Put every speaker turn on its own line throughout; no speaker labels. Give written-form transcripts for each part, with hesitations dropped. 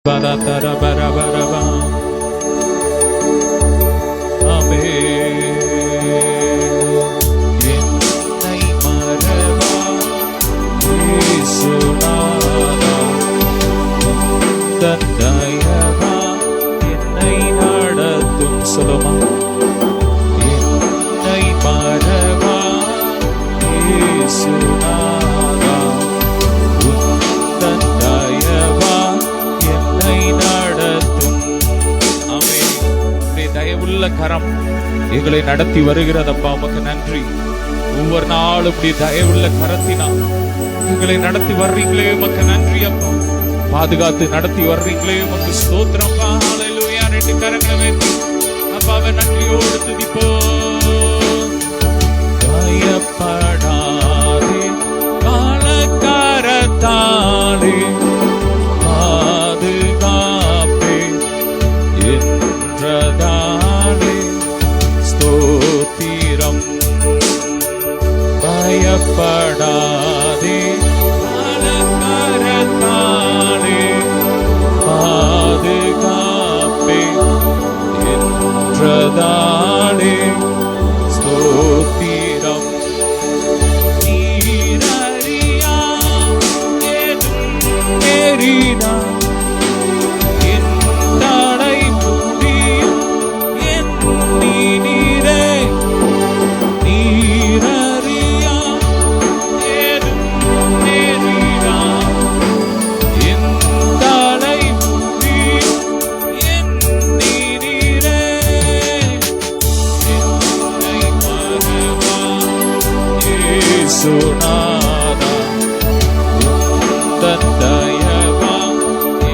Ba-da-da-da-ba-da-ba-da-ba. Amen. என்னை மறவா இயேசுநாதா, உந்தன் தயவா என்னை நடத்தும். சொல்லுமா, என்னை மறவா இயேசுநாதா, உந்தன் தயவா என்னை நடத்தும். ஆமென். உம்முடைய தயவுள்ள கரம் எங்களை நடத்தி வருகிறதப்பா, உமக்கு நன்றி. ஒவ்வொரு நாளும் இப்படி தயவுள்ள கரத்தினால் எங்களை நடத்தி வர்றீங்களே, உமக்கு நன்றி அப்பா. பாதுகாத்து நடத்தி வர்றீங்களே, உமக்கு ஸ்தோத்திரம் அப்பா. ஹல்லேலூயா. ரெண்டு கரங்களை வைத்து அப்பாவை நன்றியோடு துதிப்போம். பயப்படாதே, காலக்காரத்தாலே பாதுகாப்பே என்றதாலே ஸ்தோத்திரம். பயப்படாதே, காலக்காரத்தாலே பாதுகாப்பே என்றதாலே ஸ்தோத்திரம். நீரறியா ஏதும் நேரிடா, என் தடை புரியும் என் நீரே. நீரறியா ஏதும் நேரிடா, என் தடை புரியும் என் நீரே. என்னை மறவா இயேசுநாதா, உந்தன் தயவா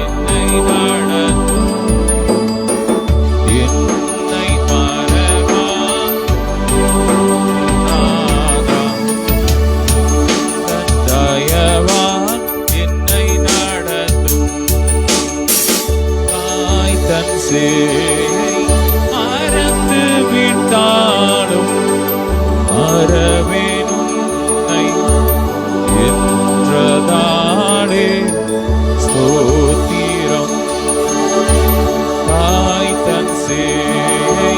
என்னை நடத்தும். என்னை மறவா இயேசுநாதா, உந்தன் தயவா என்னை நடத்தும். தாய் தன் சேயை மறந்து விட்டாலும் மறவேன் உன்னை என்றதாலே ஸ்தோத்திரம். தாய் தன் சேயை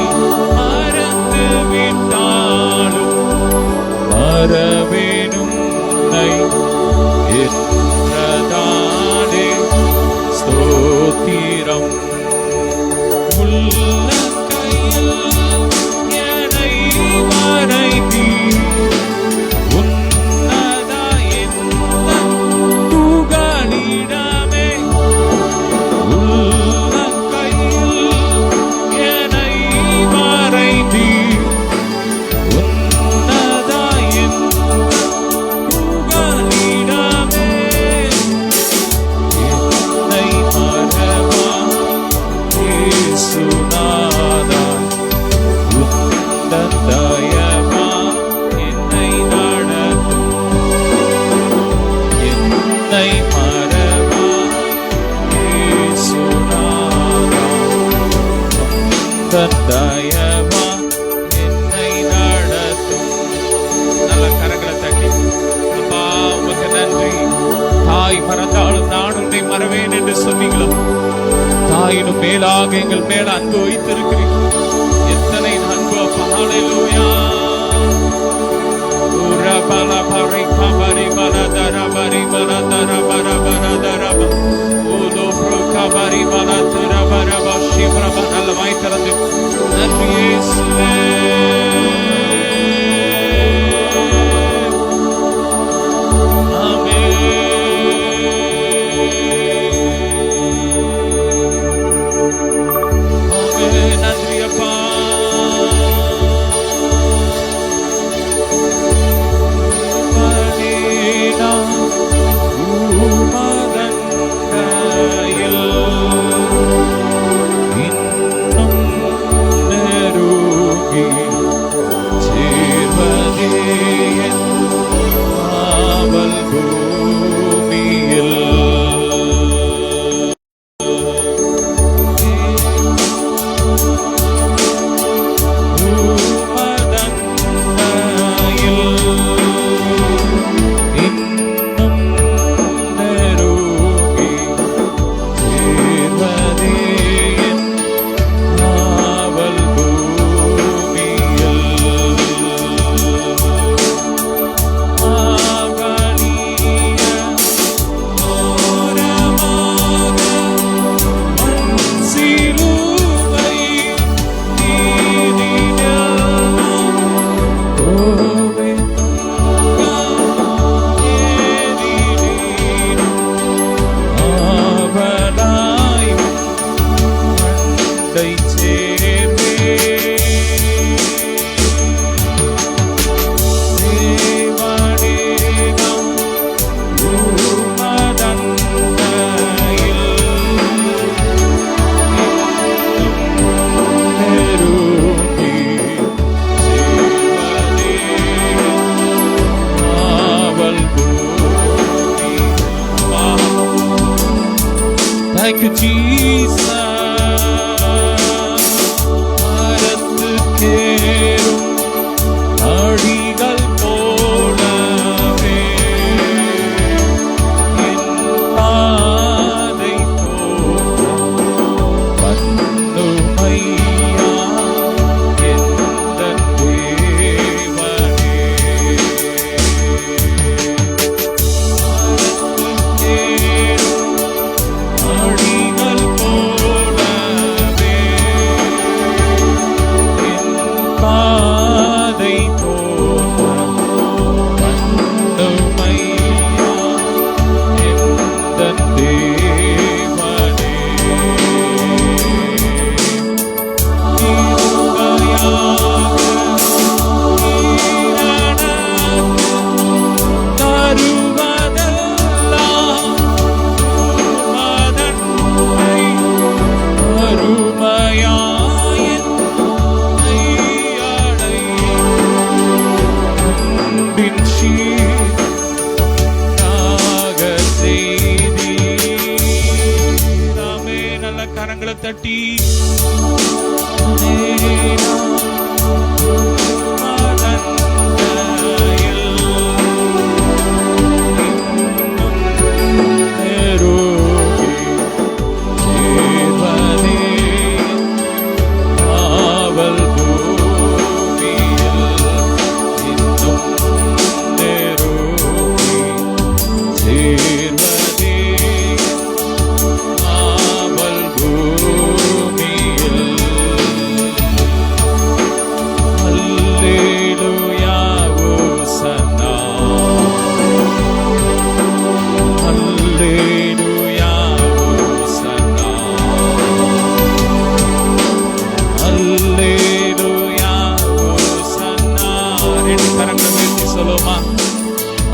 மறந்து விட்டாலும் மறவேன் உன்னை என்றதாலே ஸ்தோத்திரம். உள்ளங்கையில் என்னை வரைந்தீ, உன்னதா எந்தன் புகலிடமே. உள்ளங்கையில் என்னை வரைந்தீ, உன்னதா எந்தன் புகலிடமே. என்னை மறவா இயேசுநாதா, உந்தன் தயவா என்னை நடத்தும். என்னை மறவா இயேசுநாதா, உந்தன் தயவா என்னை நடத்தும். நல்ல கரங்களை தட்டி அப்பா உமக்கு நன்றி. தாய் மறந்தாலும் நான் உன்னை மறவேன் என்று சொன்னீங்களோ, தாயினும் மேலாக எங்கள் மேல அன்பு வைத்திருக்கிறீர்கள். எத்தனை அன்பு அப்பா. ஹல்லேலூயா. உரபல பரி கபரி பலதர பரி பலதர பர பரதரப ஓலோ ப்ரோ கபரி பலதர பரப ஷிப்ரப. நல்ல வாய் திறந்து நன்றி இயேசுவே. நன்றி அப்பா. பரிதா உமதன் கையில் இன்னும் நெருங்கி உம்மை சேர்வே Thank you, Jesus. அரத்துக்கேறும் அடிகள் போலவே என் பாதை தோற்றம் பண்ணுமையா எந்தன் தேவனே. அடிகள் போலவே என் பாதை தோற்றம் பண்ணுமையா எந்தன் தேவனே. கிருபையாக தருவதெல்லாம் மதன்மை அருமையாயின் அடை அன்பின் சீராக செய்தி. நாமே நல்ல கரங்களை தட்டி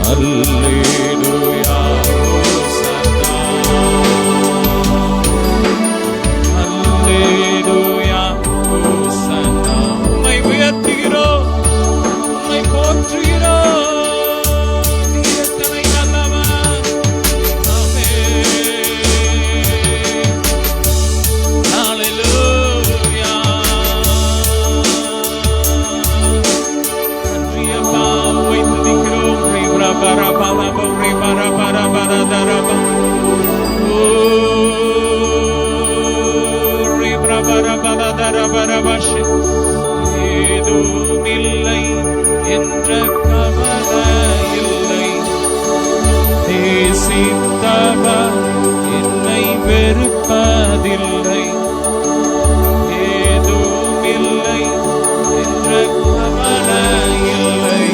Alleluia, Hosanna. Alleluia, Hosanna. உம்மை உயர்த்துகிறோம், உம்மை போற்றுகிறோம். நீர் எத்தனை நல்லவர். ஆமென். Alleluia. நன்றி அப்பா, உம்மை துதிக்கிறோம். ஏதுமில்லை என்ற கவலை இல்லை, நேசித்தவர் என்னை வெறுப்பதில்லை. ஏதுமில்லை என்ற கவலை இல்லை,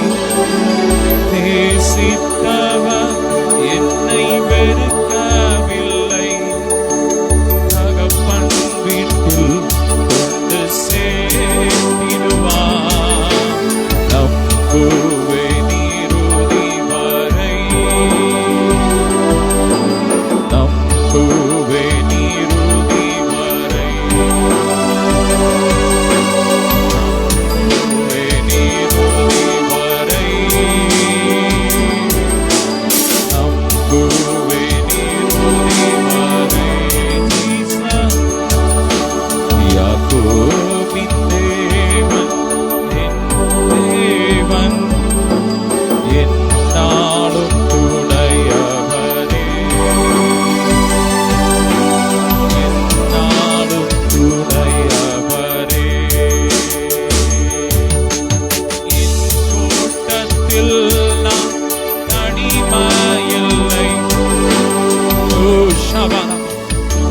நேசித்தவர் என்னை வெறுக்கவில்லை. தகப்பன் வீட்டில் கொண்டு சேர்த்திடுவார், நம்புவேன் இறுதி வரை, நம்புவேன் இறுதி வரை, நம்புவேன் இறுதி வரை, நம்புவேன் இறுதி வரை. ஜீசஸ் யாக்கோபின் தேவன், என் தேவன், என்னாலும் துணையவரே, என்னாலும் துணையவரே. என் கூட்டத்தில் நான் தனிமையில்லை. ஓ ஷபனா,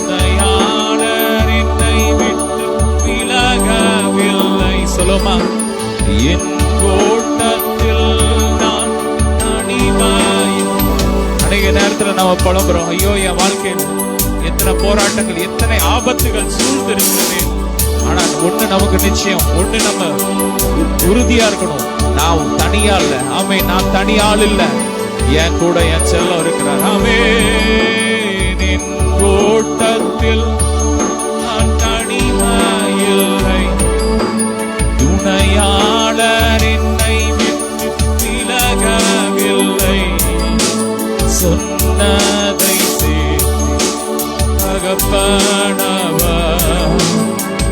தயாளர் என்னை விட்டு விலகவில்லை. சொல்லுமா, என் கூட்டத்தில் நான் தனிமையில். அநேக நேரத்தில் நம்ம புலம்புறோம், ஐயோ என் வாழ்க்கையில் எத்தனை போராட்டங்கள், எத்தனை ஆபத்துகள் சூழ்ந்திருக்கிறது. ஆனா ஒண்ணு நமக்கு நிச்சயம், ஒண்ணு நம்ம உறுதியா இருக்கணும், நான் தனியா இல்ல. ஆமே, நான் தனியாள் இல்ல, என் கூட என் செல்லம் இருக்கிறார். ஆமே, நின் ஓட்டத்தில் நான் தனிமையில்லை, துணையாளர் என்னை விட்டு விலகவில்லை, சொன்னதை தகப்பனவர்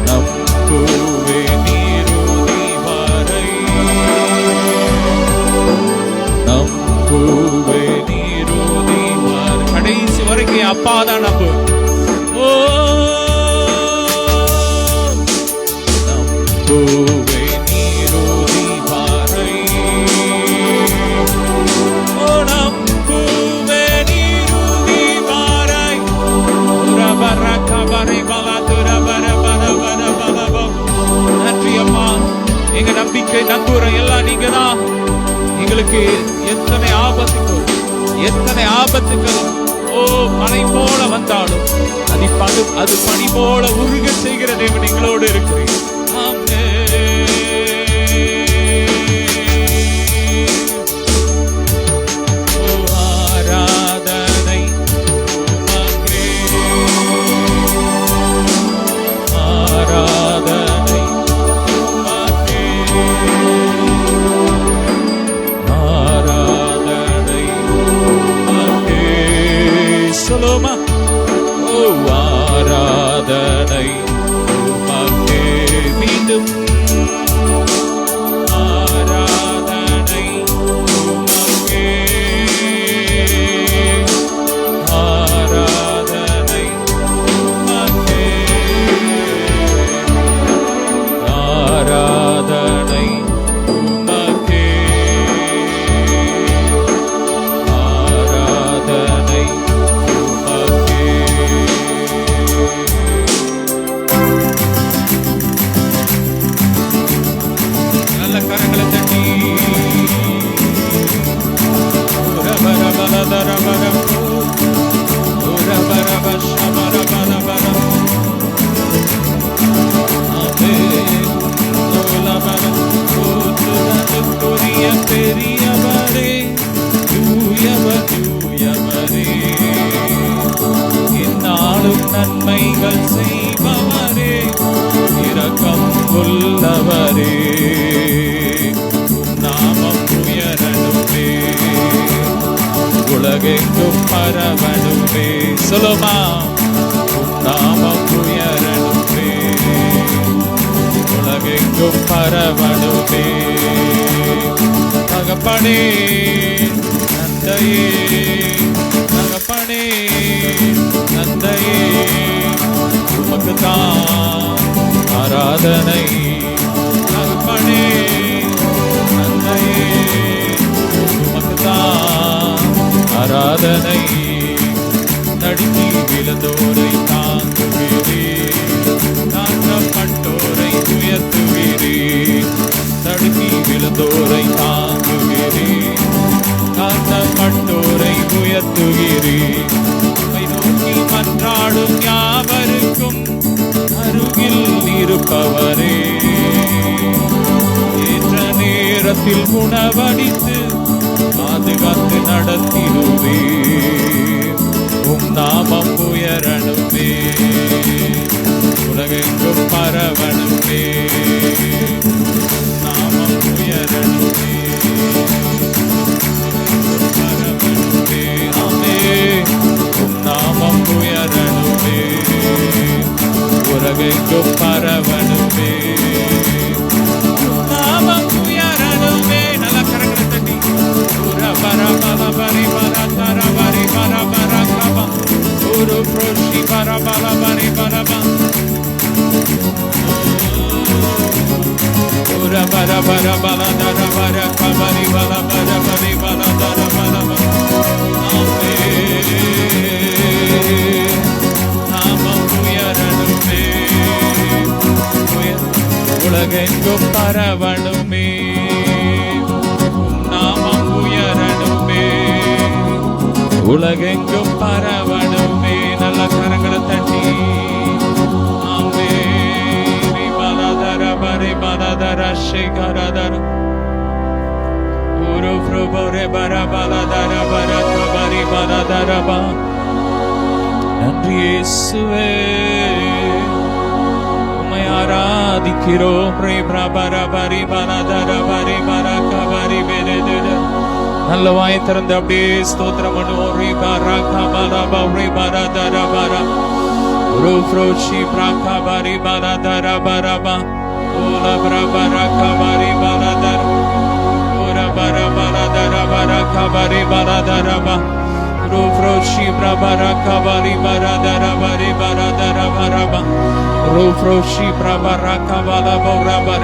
நம்புவே நீருதி வரை, நம்புவே நீருதி வரை, கடைசி வரைக்கும் அப்பா தான் நம்பு. ஓ நம்புவே நீருதி வரை, ஓ நம்புவே நீருதி வரை. நன்றி அம்மா, எங்க நம்பிக்கை நம்புற எல்லாம் நீங்க தான். எங்களுக்கு எத்தனை ஆபத்துக்கள் ஓ மலை போல வந்தாலும் அது பனி போல உருக செய்கிற தேவன் எங்களோடு இருக்கிறீர். சொல்லுமா, ஓ ஆராதனை உமக்கே, மீண்டும் ஆராதனை உமக்கே, ஆராதனை உமக்கே, ஆராதனை உமக்கே, ஆராதனை. கரங்களை தட்டி பெரியவரே, இந்நாளும் நன்மைகள் செய்பவரே, இரக்கம் உள்ளவரே, நாமம் உயரணுமே, உலகெங்கும் பரவணுமே. சொல்லுமா, நாமம் உயரணுமே, உலகெங்கும் பரவணுமே. தகப்பனே தந்தையே, தகப்பனே தந்தையே, உமக்கு தான் ஆராதனை. தகப்பனே தந்தையே, உமக்கு தான் ஆராதனை. நடுங்கி விழுந்தோரை தாங்குகிறீர், தாழ்த்தப்பட்டோரை உயர்த்துகிறீர். நடுங்கி விழுந்தோரை தாங்குகிறீர், தாழ்த்தப்பட்டோரை உயர்த்துகிறீர். நோக்கி மன்றாடும் யாவருக்கும் அருகில் இருப்பவரே, ஏற்ற நேரத்தில் உணவளித்து பாதுகாத்து நடத்திடுவே. உம் நாமம் உயரணுமே, உலகெங்கும் பரவணுமே, நாமம் உயரணுமே, பரவணுமே. ஆமே, உம் நாமம் உயரணுமே, உலகெங்கும் பரவணுமே, நாமம் உயரணுமே. நல்ல கரங்களை தட்டி உலகெங்கும் பரவணுமே, நாமம் உயரணுமே, உலகெங்கும் பரவணுமே. நல்ல கரங்களை தட்டி ஆமென். ரபா. நன்றி இயேசுவே, உம்மை ஆராதிக்கிறோம். நல்ல வாயை திறந்து அப்படியே ஸ்தோத்திரம் பண்ணுவோம்.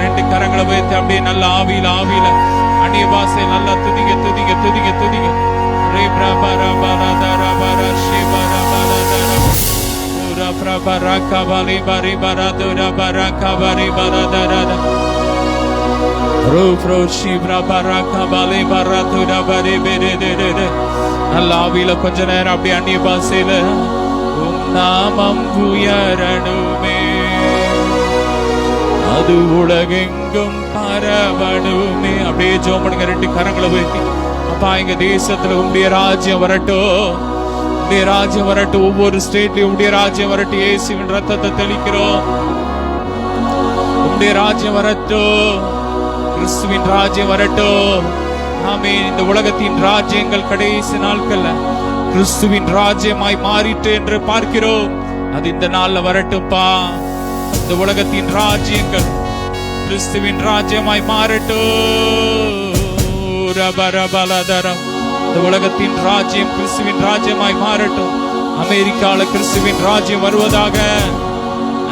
ரெண்டு கரங்களை வைத்து அப்படியே நல்ல ஆவியில ஆவியில அந்நிய பாஷை நல்லா துதிங்க துதிங்க துதிங்க துதிங்க. நல்ல ஆவியில கொஞ்ச நேரம் அப்படி அந்நிய பாஷையில உம் நாமம் உயரணுமே, அது உலகெங்கும் பரவணுமே. அப்படியே ஜெபம் பண்ணுங்க ரெண்டு கரங்களை வைத்து. அப்பா, எங்க தேசத்துல உம்முடைய ராஜ்யம் வரட்டும், உம்முடைய ராஜ்யம் வரட்டும். ஒவ்வொரு ஸ்டேட்லயும் உம்முடைய ராஜ்யம் வரட்டும். இயேசுவின் ரத்தத்தை தெளிக்கிறோம். உம்முடைய ராஜ்யம் வரட்டும், கிறிஸ்துவின் ராஜ்யம் வரட்டும். ஆமென். இந்த உலகத்தின் ராஜ்யங்கள் கடைசி நாட்கள்ல கிறிஸ்துவின் ராஜ்யமாய் மாறிட்டு என்று பார்க்கிறோம். அது இந்த நாள்ல வரட்டும்பா. இந்த உலகத்தின் ராஜ்யங்கள் கிறிஸ்துவின் ராஜ்யமாய் மாறட்டும். இந்த உலகத்தின் ராஜ்யம் கிறிஸ்துவின் ராஜ்யமாய் மாறட்டும். அமெரிக்கால கிறிஸ்துவின் ராஜ்யம் வருவதாக,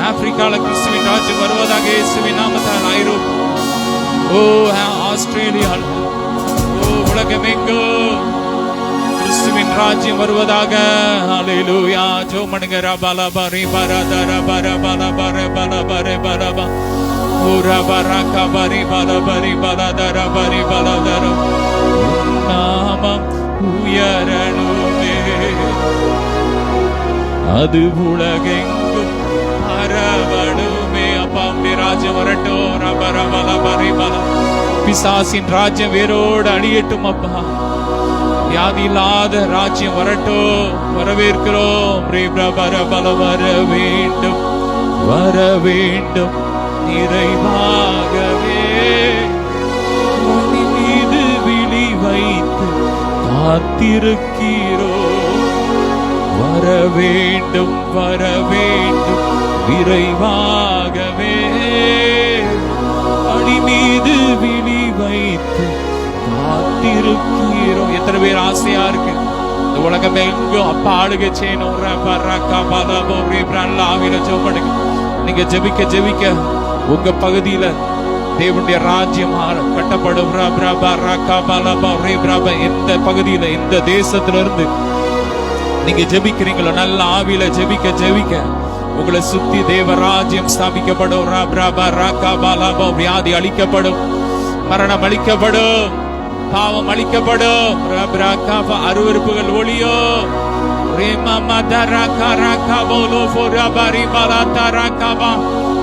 ஆப்பிரிக்கால கிறிஸ்துவின் ராஜ்யம் வருவதாக இயேசுவின் நாமத்தால். ஐரோப்பா, ஆஸ்திரேலியா, உலகமெங்கோ கிறிஸ்துவின் ராஜ்யம் வருவதாக. ஹல்லேலூயா. ஜெபம் பண்ணுங்க. ரபலபரி பரதர பரபலபர பலபர பலப உரபரகபரி பலபரி பலதர பரி பலதர நாமம் உயரணுமே, அது உலகெங்கும் பரவணுமே. அப்பா, உம்முடைய ராஜ்யம் வரட்டும். ரபரபலபரி பல பிசாசின் ராஜ்யம் வேரோடு அழியட்டும். அப்பா, வியாதி இல்லாத ராஜ்யம் வரட்டும். வரவேற்கிறோம். வர வேண்டும், வர வேண்டும் நிறைவாகவே. மீது விழி வைத்து காத்திருக்கிறோம். வர வேண்டும், வர வேண்டும் விரைவாகவே. அடி மீது விழி வைத்து காத்திருக்கிறோம். எத்தனை பேர் ஆசையா இருக்கு இந்த உலகம் எங்கும் அப்பா ஆளுகை செய்யணும். நீங்க ஜெபிக்க ஜெபிக்க உங்க பகுதியில தேவனுடைய ராஜ்யம் கட்டப்படும். எந்த பகுதியில இந்த தேசத்துல இருந்து நீங்க ஜெபிக்கிறீங்களோ நல்ல ஆவியில ஜெபிக்க ஜெபிக்க உங்களை சுத்தி தேவ ராஜ்யம் ஸ்தாபிக்கப்படும். வியாதி அழிக்கப்படும், மரணம் அழிக்கப்படும், பாவம் அழிக்கப்படும். அருவருப்புகள் ஒளியோ.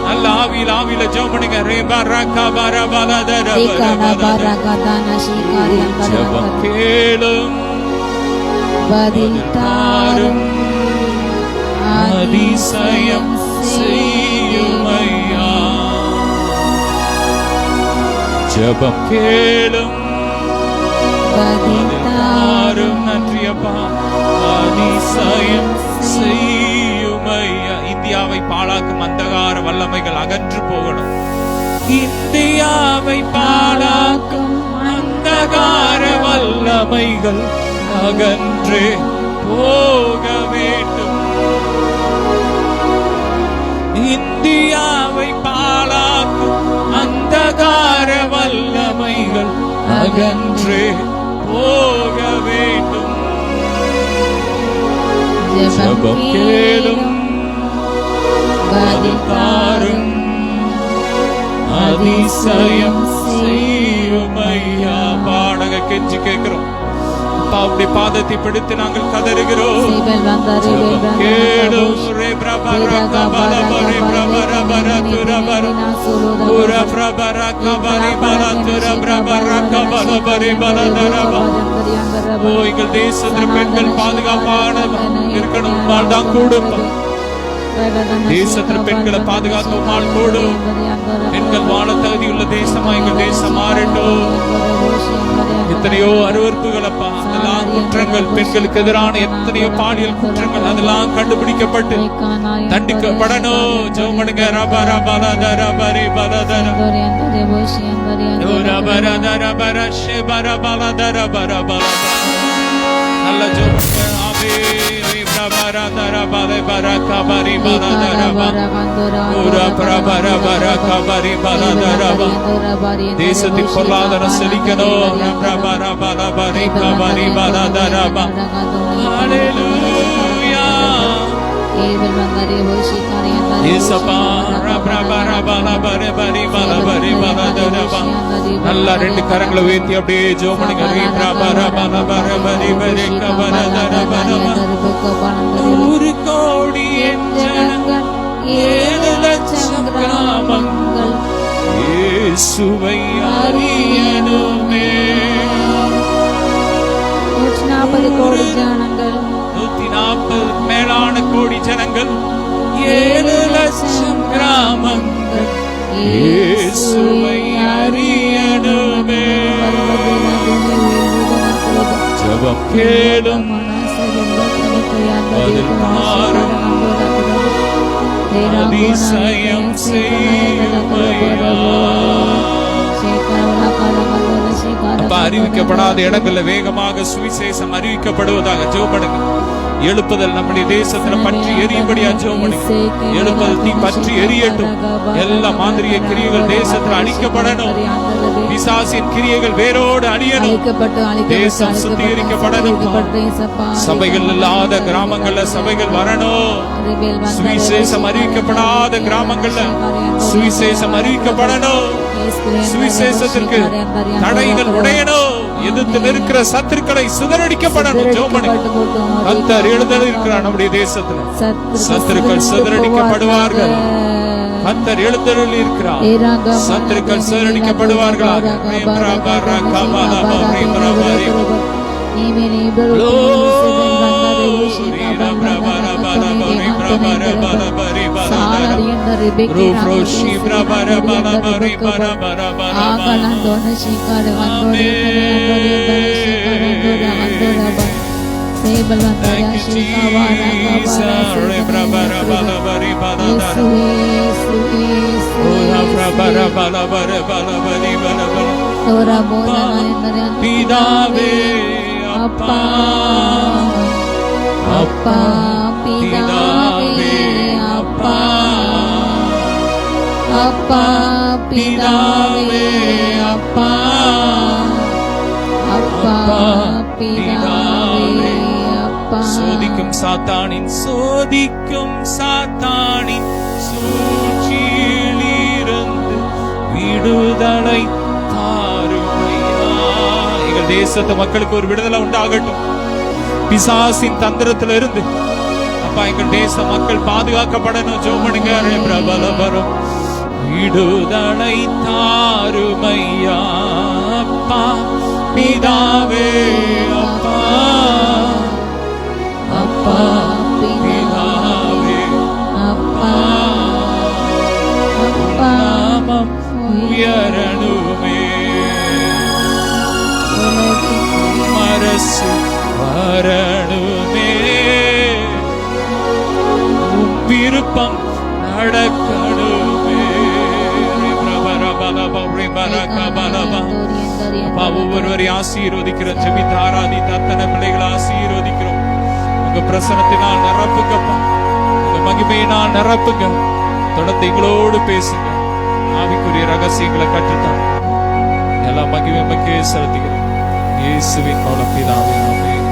நல்ல ஆவியில் ஆவியில ஜெபம் பண்ணுங்க. ஜெபம் கேளும், பதில் தாரும், அதிசயம் செய்யும் ஐயா. ஜெபம் கேளும், பதில் தாரும். நன்றி அப்பா. அதிசயம் செய்யும் ஐயா. இந்தியாவை பாழாக்கும் அந்தகார வல்லமைகள் அகன்று போகணும். இந்தியாவை பாழாக்கும் அந்தகார வல்லமைகள் அகன்று போக வேண்டும். இந்தியாவை பாழாக்கும் அந்தகார வல்லமைகள் அகன்று போக வேண்டும். ஜெபம் கேளும், பதில் தாரும், அதிசயம் செய்யும் ஐயா. பாடக கெஞ்சி கேட்கிறோம். அப்பாவுடைய பாதத்தை பிடித்து நாங்கள் கதறுகிறோம். ஜெபம் கேளும். bara bara tura bara ura prabara kabari bara tura prabara kabara bari bara daraba. ஓ எங்கள் தேசத்தில் பெண்கள் பாதுகாப்பான இருக்கணும், உம்மால் தான் கூடும். தேசத்தில் பெண்களை பாதுகாக்க உம்மால் கூடும். பெண்கள் வாழ தகுதியுள்ள தேசமா எங்கள் தேசம் மாறட்டும். எத்தனையோ அருவருப்புகள் அப்பா, அதெல்லாம் குற்றங்கள், பெண்களுக்கு எதிரான எத்தனையோ பாலியல் குற்றங்கள் அதெல்லாம் கண்டுபிடிக்கப்பட்டு தண்டிக்கப்படணும். ஜெபமடுங்க. ரபா ரபா லதர பரி பலதர ரபரதர பரஷே பரபலதர பரபல. நல்ல ஜெபமடுங்க. ஆமென். ரபரதர பல பரக பரி பலதர பூரா பிரபர பரக பரி பலதர. தேசத்தின் பொருளாதாரம் செழிக்கணும். ரபர பல பரிக பரி பலதர. ஹalleluya. நல்லா ரெண்டு கரங்களை உயர்த்தி அப்படியே ஜெபம் பண்ணுங்க. 1 கோடி ஜனங்கள் 7 லட்சம் கிராமங்கள் இயேசுவை அறியணுமே.
140 கோடி ஜனங்கள்
140 மேலான கோடி ஜனங்கள் 7 லட்சம் கிராமங்கள் இயேசுவை அறியணுமே. ஜெபம் கேளும் பதில் பாரும் அதிசயம் செய்யுமையா. அப்ப அறிவிக்கப்படாத இடங்கள்ல வேகமாக சுவிசேஷம் அறிவிக்கப்படுவதாக ஜெபம் பண்ணுங்க. எழுப்புதல் நம்முடைய தேசத்துல பற்றி எரியும்படியா ஜெபம் பண்ணுங்க. எழுப்புதல் தீ பற்றி எரியட்டும். எல்லா மாந்திரிய கிரியைகள் தேசத்துல அழிக்கப்படணும். பிசாசின் கிரியைகள் வேரோடு அழியணும். தேசம் சுத்திகரிக்கப்படணும். சபைகள் இல்லாத கிராமங்கள்ல சபைகள் வரணும். சுவிசேஷம் அறிவிக்கப்படாத கிராமங்கள்ல சுவிசேஷம் அறிவிக்கப்படணும். சுவிசேஷத்திற்கு தடைகள் உடையணும். எதிர்த்து நிற்கிற சத்துருக்களை சிதறடிக்கப்படணும். கர்த்தர் எழுதல் இருக்கிறார் நம்முடைய தேசத்துல. சத்துருக்கள் சிதறடிக்கப்படுவார்கள். கர்த்தர் எழுதல் இருக்கிறார். சத்துருக்கள் சிதறடிக்கப்படுவார்கள். பிதாவே அப்பா அப்பா பிதாவே அப்பா அப்பா பிதாவே அப்பா அப்பா பிதாவே அப்பா. சோதிக்கும் சாத்தானின் சூழ்ச்சியிலிருந்து விடுதலை தாருமையா. எங்கள் தேசத்து மக்களுக்கு ஒரு விடுதலை உண்டாகட்டும். பிசாசின் தந்திரத்துல இருந்து அப்பா எங்கள் தேச மக்கள் பாதுகாக்கப்படணும். ஜெபம் பிரபல வரும் விடுதலை தாருமையா. அப்பா பிதாவே அப்பா அப்பா பிதாவே அப்பா நாமம் உயரணுமே. மரசு வரணுமே. விருப்பம் நடக்கணுமே. ஒவ்வொருவரையும் ஆசீர்வதிக்கிறோம். ஜெபித்து ஆராதித்த அத்தனை பிள்ளைகளை ஆசீர்வதிக்கிறோம். உங்க பிரசனத்தினால் நிரப்புங்கப்பா. உங்க மகிமையினால் நிரப்புங்க. தொடர்ந்து எங்களோடு பேசுங்க. ஆவிக்குரிய ரகசியங்களை கற்றுத்தான். எல்லா மகிமை மக்கே செலுத்துகிறோம். இயேசுவின் மூலம் பிதாவே ஆமென்.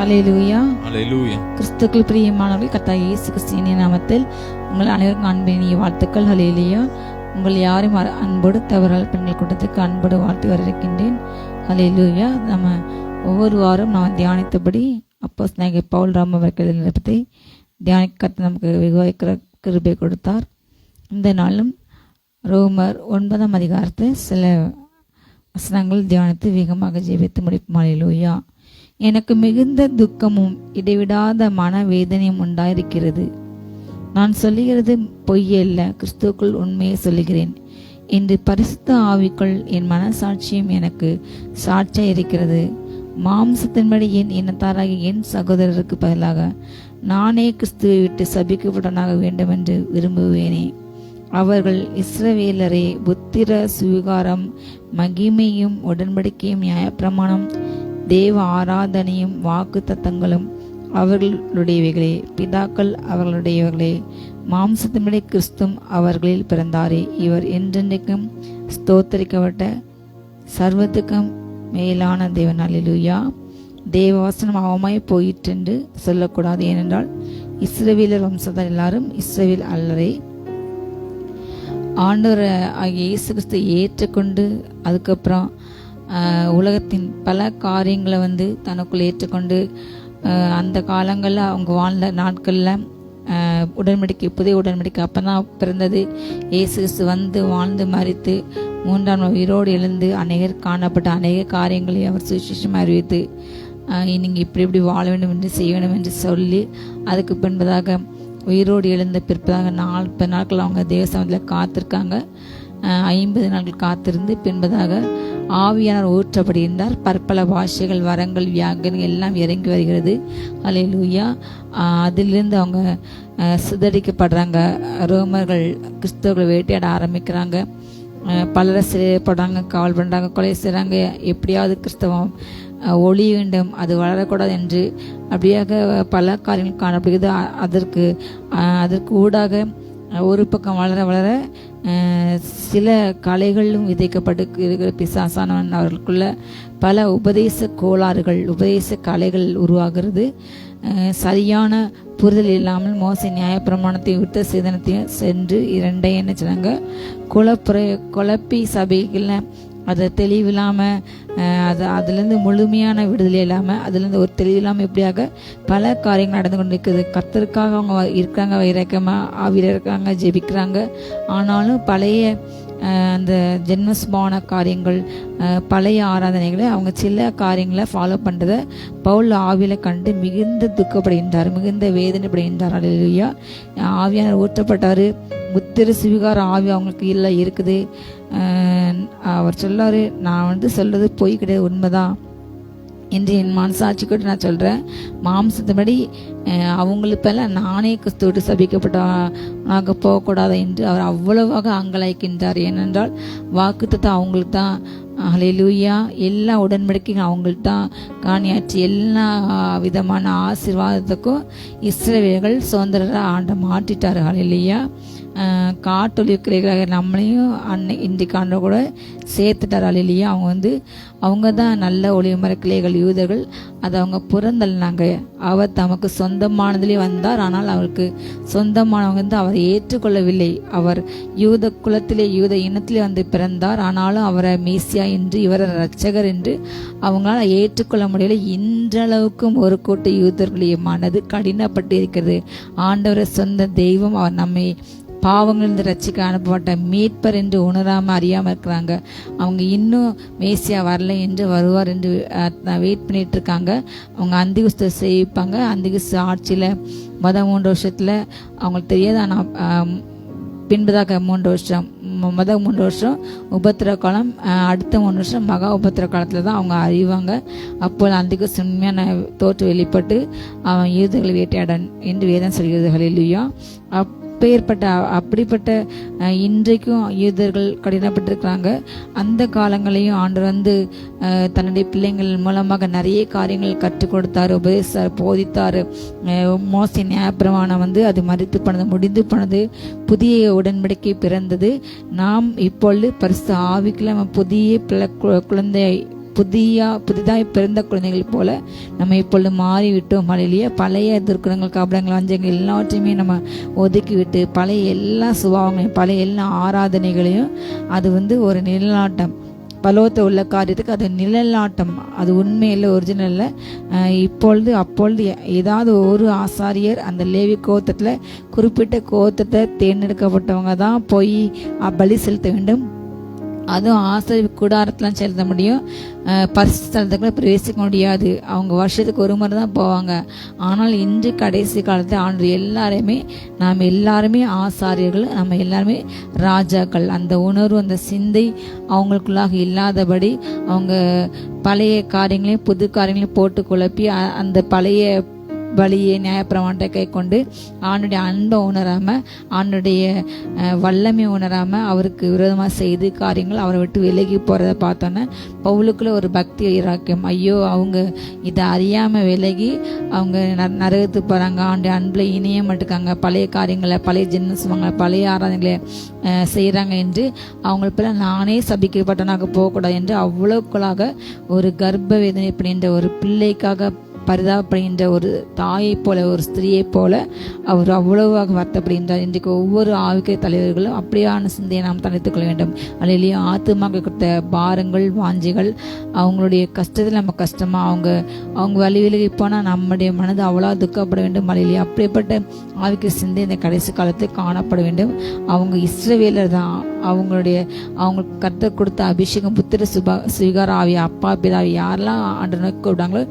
ஹல்லேலூயா.
ஹல்லேலூயா.
கிறிஸ்துவுக்குள் பிரியமானவர்கள், கர்த்தர் இயேசு கிறிஸ்துவின் நாமத்தில் உங்கள் அனைவருக்கும் அன்பினிய வாழ்த்துக்கள். ஹல்லேலூயா. உங்கள் யாரும் அன்போடு தவறால் பெண்கள் கூட்டத்துக்கு அன்போடு வாழ்த்து வரவேற்கின்றேன். ஹல்லேலூயா. நம்ம ஒவ்வொரு வாரம் நாம் தியானித்தபடி அப்போஸ்தலனாகிய பவுல் ராமவர்கள் நிலப்பத்தை தியானிக்க நமக்கு வெகுவாய்க்கிற கிருபை கொடுத்தார். இந்த நாளும் ரோமர் 9ஆம் அதிகாரத்தை சில வசனங்கள் தியானித்து வேகமாக ஜெபித்து முடிப்போம். அல்லேலூயா. எனக்கு மிகுந்த துக்கமும் இடைவிடாத மனவேதனையும் உண்டாயிருக்கிறது. நான் சொல்லுகிறது பொய்யல்ல, கிறிஸ்துவுக்குள் உண்மையை சொல்லுகிறேன் என்று பரிசுத்த ஆவிக்குள் என் மனசாட்சியும் எனக்கு சாட்சியாக இருக்கிறது. மாம்சத்தின்படி என் இனத்தாராகிய என் சகோதரருக்கு பதிலாக நானே கிறிஸ்துவை விட்டு சபிக்கப்பட்டவனாக வேண்டும் என்று விரும்புவேனே. அவர்கள் இஸ்ரவேலரே, புத்திர சுவிகாரம், மகிமையும் உடன்படிக்கையும் நியாயப்பிரமாணம் தேவ ஆராதனையும் வாக்கு தத்தங்களும் அவர்களுடையவைகளே, பிதாக்கள் அவர்களுடையவர்களே. மாம்சத்தின்படி கிறிஸ்துவும் அவர்களில் பிறந்தாரே. இவர் என்றென்றைக்கும் ஸ்தோத்தரிக்கப்பட்ட சர்வத்துக்கும் மேலான தேவன். அல்லேலூயா. தேவவசனம் அவமாய் போயிற்றென்று சொல்லக்கூடாது. ஏனென்றால் இஸ்ரவேலர் வம்சத்தார் எல்லாரும் இஸ்ரவேல் அல்லரே. ஆண்டவர் ஆகிய இயேசு கிறிஸ்து ஏற்றுக்கொண்டு அதுக்கப்புறம் உலகத்தின் பல காரியங்களை தனக்குள் ஏற்றுக்கொண்டு அந்த காலங்களில் அவங்க வாழ்ந்த நாட்களில் உடன்படிக்கை, புதிய உடன்படிக்கை அப்போ தான் பிறந்தது. இயேசு கிறிஸ்து வாழ்ந்து மரித்து 3ஆம் நாள் உயிரோடு எழுந்து அநேகர் காணப்பட்ட அநேக காரியங்களை அவர் சுவிசேஷமாக அறிவித்து நீங்கள் இப்படி இப்படி வாழ வேண்டும் என்று செய்ய வேண்டும் என்று சொல்லி அதுக்கு பின்பதாக உயிரோடு எழுந்த பிற்பதாக 40 நாட்கள் அவங்க தேவசமத்தில் காத்திருக்காங்க. 50 நாட்கள் காத்திருந்து பின்பதாக ஆவியானவர் ஊற்றப்படுகின்றார். பற்பல பாஷைகள், வரங்கள், வியாகரங்கள் எல்லாம் இறங்கி வருகிறது. அல்லேலூயா. அதிலிருந்து அவங்க சிதறிக்கப்படுறாங்க. ரோமர்கள் கிறிஸ்தவர்கள் வேட்டையாட ஆரம்பிக்கிறாங்க. பலரை சிறைப்படுறாங்க, காவல் பண்ணுறாங்க, கொலை செய்கிறாங்க. எப்படியாவது கிறிஸ்தவம் ஒளிய வேண்டும், அது வளரக்கூடாது என்று அப்படியாக பல காரியங்கள் காணப்படுகிறது. அதற்கு ஊடாக ஒரு பக்கம் வளர வளர சில கலைகளும் விதைக்கப்பட்டு இருக்கிற பிசாசானவன் அவர்களுக்குள்ள பல உபதேச கோளாறுகள், உபதேச கலைகள் உருவாகிறது. சரியான புரிதல் இல்லாமல் மோச நியாயப்பிரமாணத்தை விட்டு சேதனத்தையும் சென்று இரண்டை என்ன சொன்னாங்க, குழப்பி சபைகளில் அதை தெளிவில்லாமல் அதுலேருந்து முழுமையான விடுதலை இல்லாமல் அதுலேருந்து ஒரு தெளிவில்லாமல் இப்படியாக பல காரியங்கள் நடந்து கொண்டு இருக்குது. கர்த்தருக்காக அவங்க இருக்கிறாங்க, வைரக்கமாக ஆவியில் இருக்காங்க, ஜெபிக்கிறாங்க. ஆனாலும் பழைய அந்த ஜென்மஸ்பான காரியங்கள், பழைய ஆராதனைகளை அவங்க சில காரியங்களை ஃபாலோ பண்ணுறதை பவுல் ஆவியில் கண்டு மிகுந்த துக்கப்படுகின்றார், மிகுந்த வேதனைப்படுகின்றார். அல்லேலூயா. ஆவியானவர் ஊற்றப்பட்டார். புத்திர சுவிகார ஆவி அவங்களுக்கு இல்லை இருக்குது. அவர் சொல்லாரு, நான் சொல்றது பொய் கிடையாது, உண்மைதான் என்று என் மனசாட்சி கூட நான் சொல்கிறேன். மாம்சத்தின்படி அவங்களுப்பெல்ல நானே கிறிஸ்துவிட்டு சபிக்கப்பட்டவனாக போகக்கூடாது என்று அவர் அவ்வளவாக அங்கலாய்க்கின்றார். ஏனென்றால் வாக்குத்தத்தம் அவங்களுக்கு தான். அல்லேலூயா. எல்லா உடன்படிக்கையும் அவங்களுக்கு தான் காணியாற்றி எல்லா விதமான ஆசீர்வாதத்துக்கும் இஸ்ரவேலர்கள் சுதந்திரராக ஆண்ட மாற்றிட்டார். அல்லேலூயா. காட்டொலிக்கிறாங்க, நம்மளையும் இன்றைக்கு ஆண்ட கூட சேர்த்துட்டார். அல்லேலூயா. அவங்க தான் நல்ல ஒளிமர கிளைகள், யூதர்கள். அதை அவங்க புறந்தள்ளினாங்க. அவர் தமக்கு சொந்தமானதிலே வந்தார். ஆனால் அவருக்கு சொந்தமானவங்க அவரை ஏற்றுக்கொள்ளவில்லை. அவர் யூத குலத்திலே, யூத இனத்திலே பிறந்தார். ஆனாலும் அவரை மேசியா என்று, இவரை இரட்சகர் என்று அவங்களால ஏற்றுக்கொள்ள முடியல. இன்றளவுக்கும் ஒரு கூட்ட யூதர்களுடைய மனது கடினப்பட்டு இருக்கிறது. ஆண்டவரை சொந்த தெய்வம், அவர் நம்மை பாவங்களிலிருந்து ரட்சிக்க அனுப்பப்பட்ட மீட்பர் என்று உணராமல் அறியாமல் இருக்கிறாங்க. அவங்க இன்னும் மேசியா வரலை என்று வருவார் என்று வெயிட் பண்ணிட்டு இருக்காங்க. அவங்க அந்திகுஸ்தை செய்விப்பாங்க. அந்திகுஸ்து ஆட்சியில் 3 வருஷத்தில் அவங்களுக்கு தெரியாது. ஆனால் பின்பதாக 3 வருஷம், 3 வருஷம் உபத்திர காலம், அடுத்த 3 வருஷம் மகா உபத்திர காலத்தில் தான் அவங்க அறிவாங்க. அப்போது அந்திகுஸ்து உண்மையான தோற்று வெளிப்பட்டு அவன் யூதர்களை வேட்டையாடன் என்று வேதம் சொல்கிறது. அல்லேலூயா. அப்படிப்பட்ட இன்றைக்கும் யூதர்கள் கடினப்பட்டிருக்கிறாங்க. அந்த காலங்களையும் ஆண்டவர் தன்னுடைய பிள்ளைங்கள் மூலமாக நிறைய காரியங்கள் கற்றுக் கொடுத்தார், உபதேசித்தார், போதித்தார். மோசே நியாயப்பிரமாணம் அது மரித்து போனது, முடிந்து போனது, புதிய உடன்படிக்கை பிறந்தது. நாம் இப்பொழுது பரிசுத்த ஆவிக்குள்ள புதிய குழந்தை, புதிதாய் பிறந்த குழந்தைகள் போல நம்ம இப்பொழுது மாறிவிட்டோம். அல்லேலூயா. பழைய துர்க்குணங்கள், கபடங்கள், வஞ்சங்கள் எல்லாவற்றையுமே நம்ம ஒதுக்கிவிட்டு பழைய எல்லா சுபாவங்களையும், பழைய எல்லா ஆராதனைகளையும் அது ஒரு நிழலாட்டம். பலோத்த உள்ள காரியத்துக்கு அது நிழலாட்டம், அது உண்மையில் ஒரிஜினல் இல்லை. இப்பொழுது அப்பொழுது ஏதாவது ஒரு ஆசாரியர் அந்த லேவி கோத்திரத்தில் குறிப்பிட்ட கோத்திரத்தை தேர்ந்தெடுக்கப்பட்டவங்க தான் போய் பலி செலுத்த வேண்டும். அதுவும் ஆசாரிய கூடாரத்தில் செலுத்த முடியும். பரிசு ஸ்தலத்துக்குள்ள பிரவேசிக்க முடியாது. அவங்க வருஷத்துக்கு ஒரு முறை தான் போவாங்க. ஆனால் இன்று கடைசி காலத்தில் ஆண்டு நாம் எல்லாருமே ஆசாரியர்கள், நம்ம எல்லாருமே ராஜாக்கள். அந்த உணர்வு, அந்த சிந்தை அவங்களுக்குள்ளாக இல்லாதபடி அவங்க பழைய காரியங்களையும் புது காரியங்களையும் போட்டு குழப்பி அந்த பழைய வழியை நியாயப்பிரமாணத்தை கை கொண்டு ஆண்டுடைய அன்பை உணராமல், ஆண்டுடைய வல்லமை உணராமல், அவருக்கு விரோதமாக செய்து காரியங்கள் அவரை விட்டு விலகி போகிறத பார்த்தோன்னே பவுலுக்குள்ள ஒரு பக்தி இராக்கியம். ஐயோ, அவங்க இதை அறியாமல் விலகி அவங்க நரகத்துக்கு போகிறாங்க, ஆண்டு அன்பில் இணைய மாட்டுக்காங்க, பழைய காரியங்களை, பழைய ஜென்மசுவாங்க, பழைய ஆராதனைகளை செய்கிறாங்க என்று அவங்களுக்குள்ள நானே சபிக்கப்பட்டனாக போகக்கூடாது என்று அவ்வளவுக்குள்ளாக ஒரு கர்ப்ப வேதனை அப்படின்ற ஒரு பிள்ளைக்காக பரிதாபப்படுகின்ற ஒரு தாயை போல, ஒரு ஸ்திரியை போல அவர் அவ்வளவாக வருத்தப்படுகின்றார். இன்றைக்கு ஒவ்வொரு ஆவிக்கை தலைவர்களும் அப்படியான சிந்தையை நாம் தனித்துக் கொள்ள வேண்டும். அல்லையா, ஆத்துமாக கொடுத்த பாரங்கள், வாஞ்சிகள், அவங்களுடைய கஷ்டத்தில் நம்ம கஷ்டமா அவங்க வழி விலகி போனால் நம்முடைய மனது அவ்வளோ துக்கப்பட வேண்டும். அல்லையா, அப்படிப்பட்ட ஆவிக்கை சிந்தை இந்த கடைசி காலத்தில் காணப்பட வேண்டும். அவங்க இஸ்ரவேலர் தான். அவங்களுக்கு கர்த்தர் கொடுத்த அபிஷேகம், புத்திர சுவிகார ஆவி, அப்பா பிதாவி யாரெல்லாம் ஆண்டு நோக்கி விடாங்களோ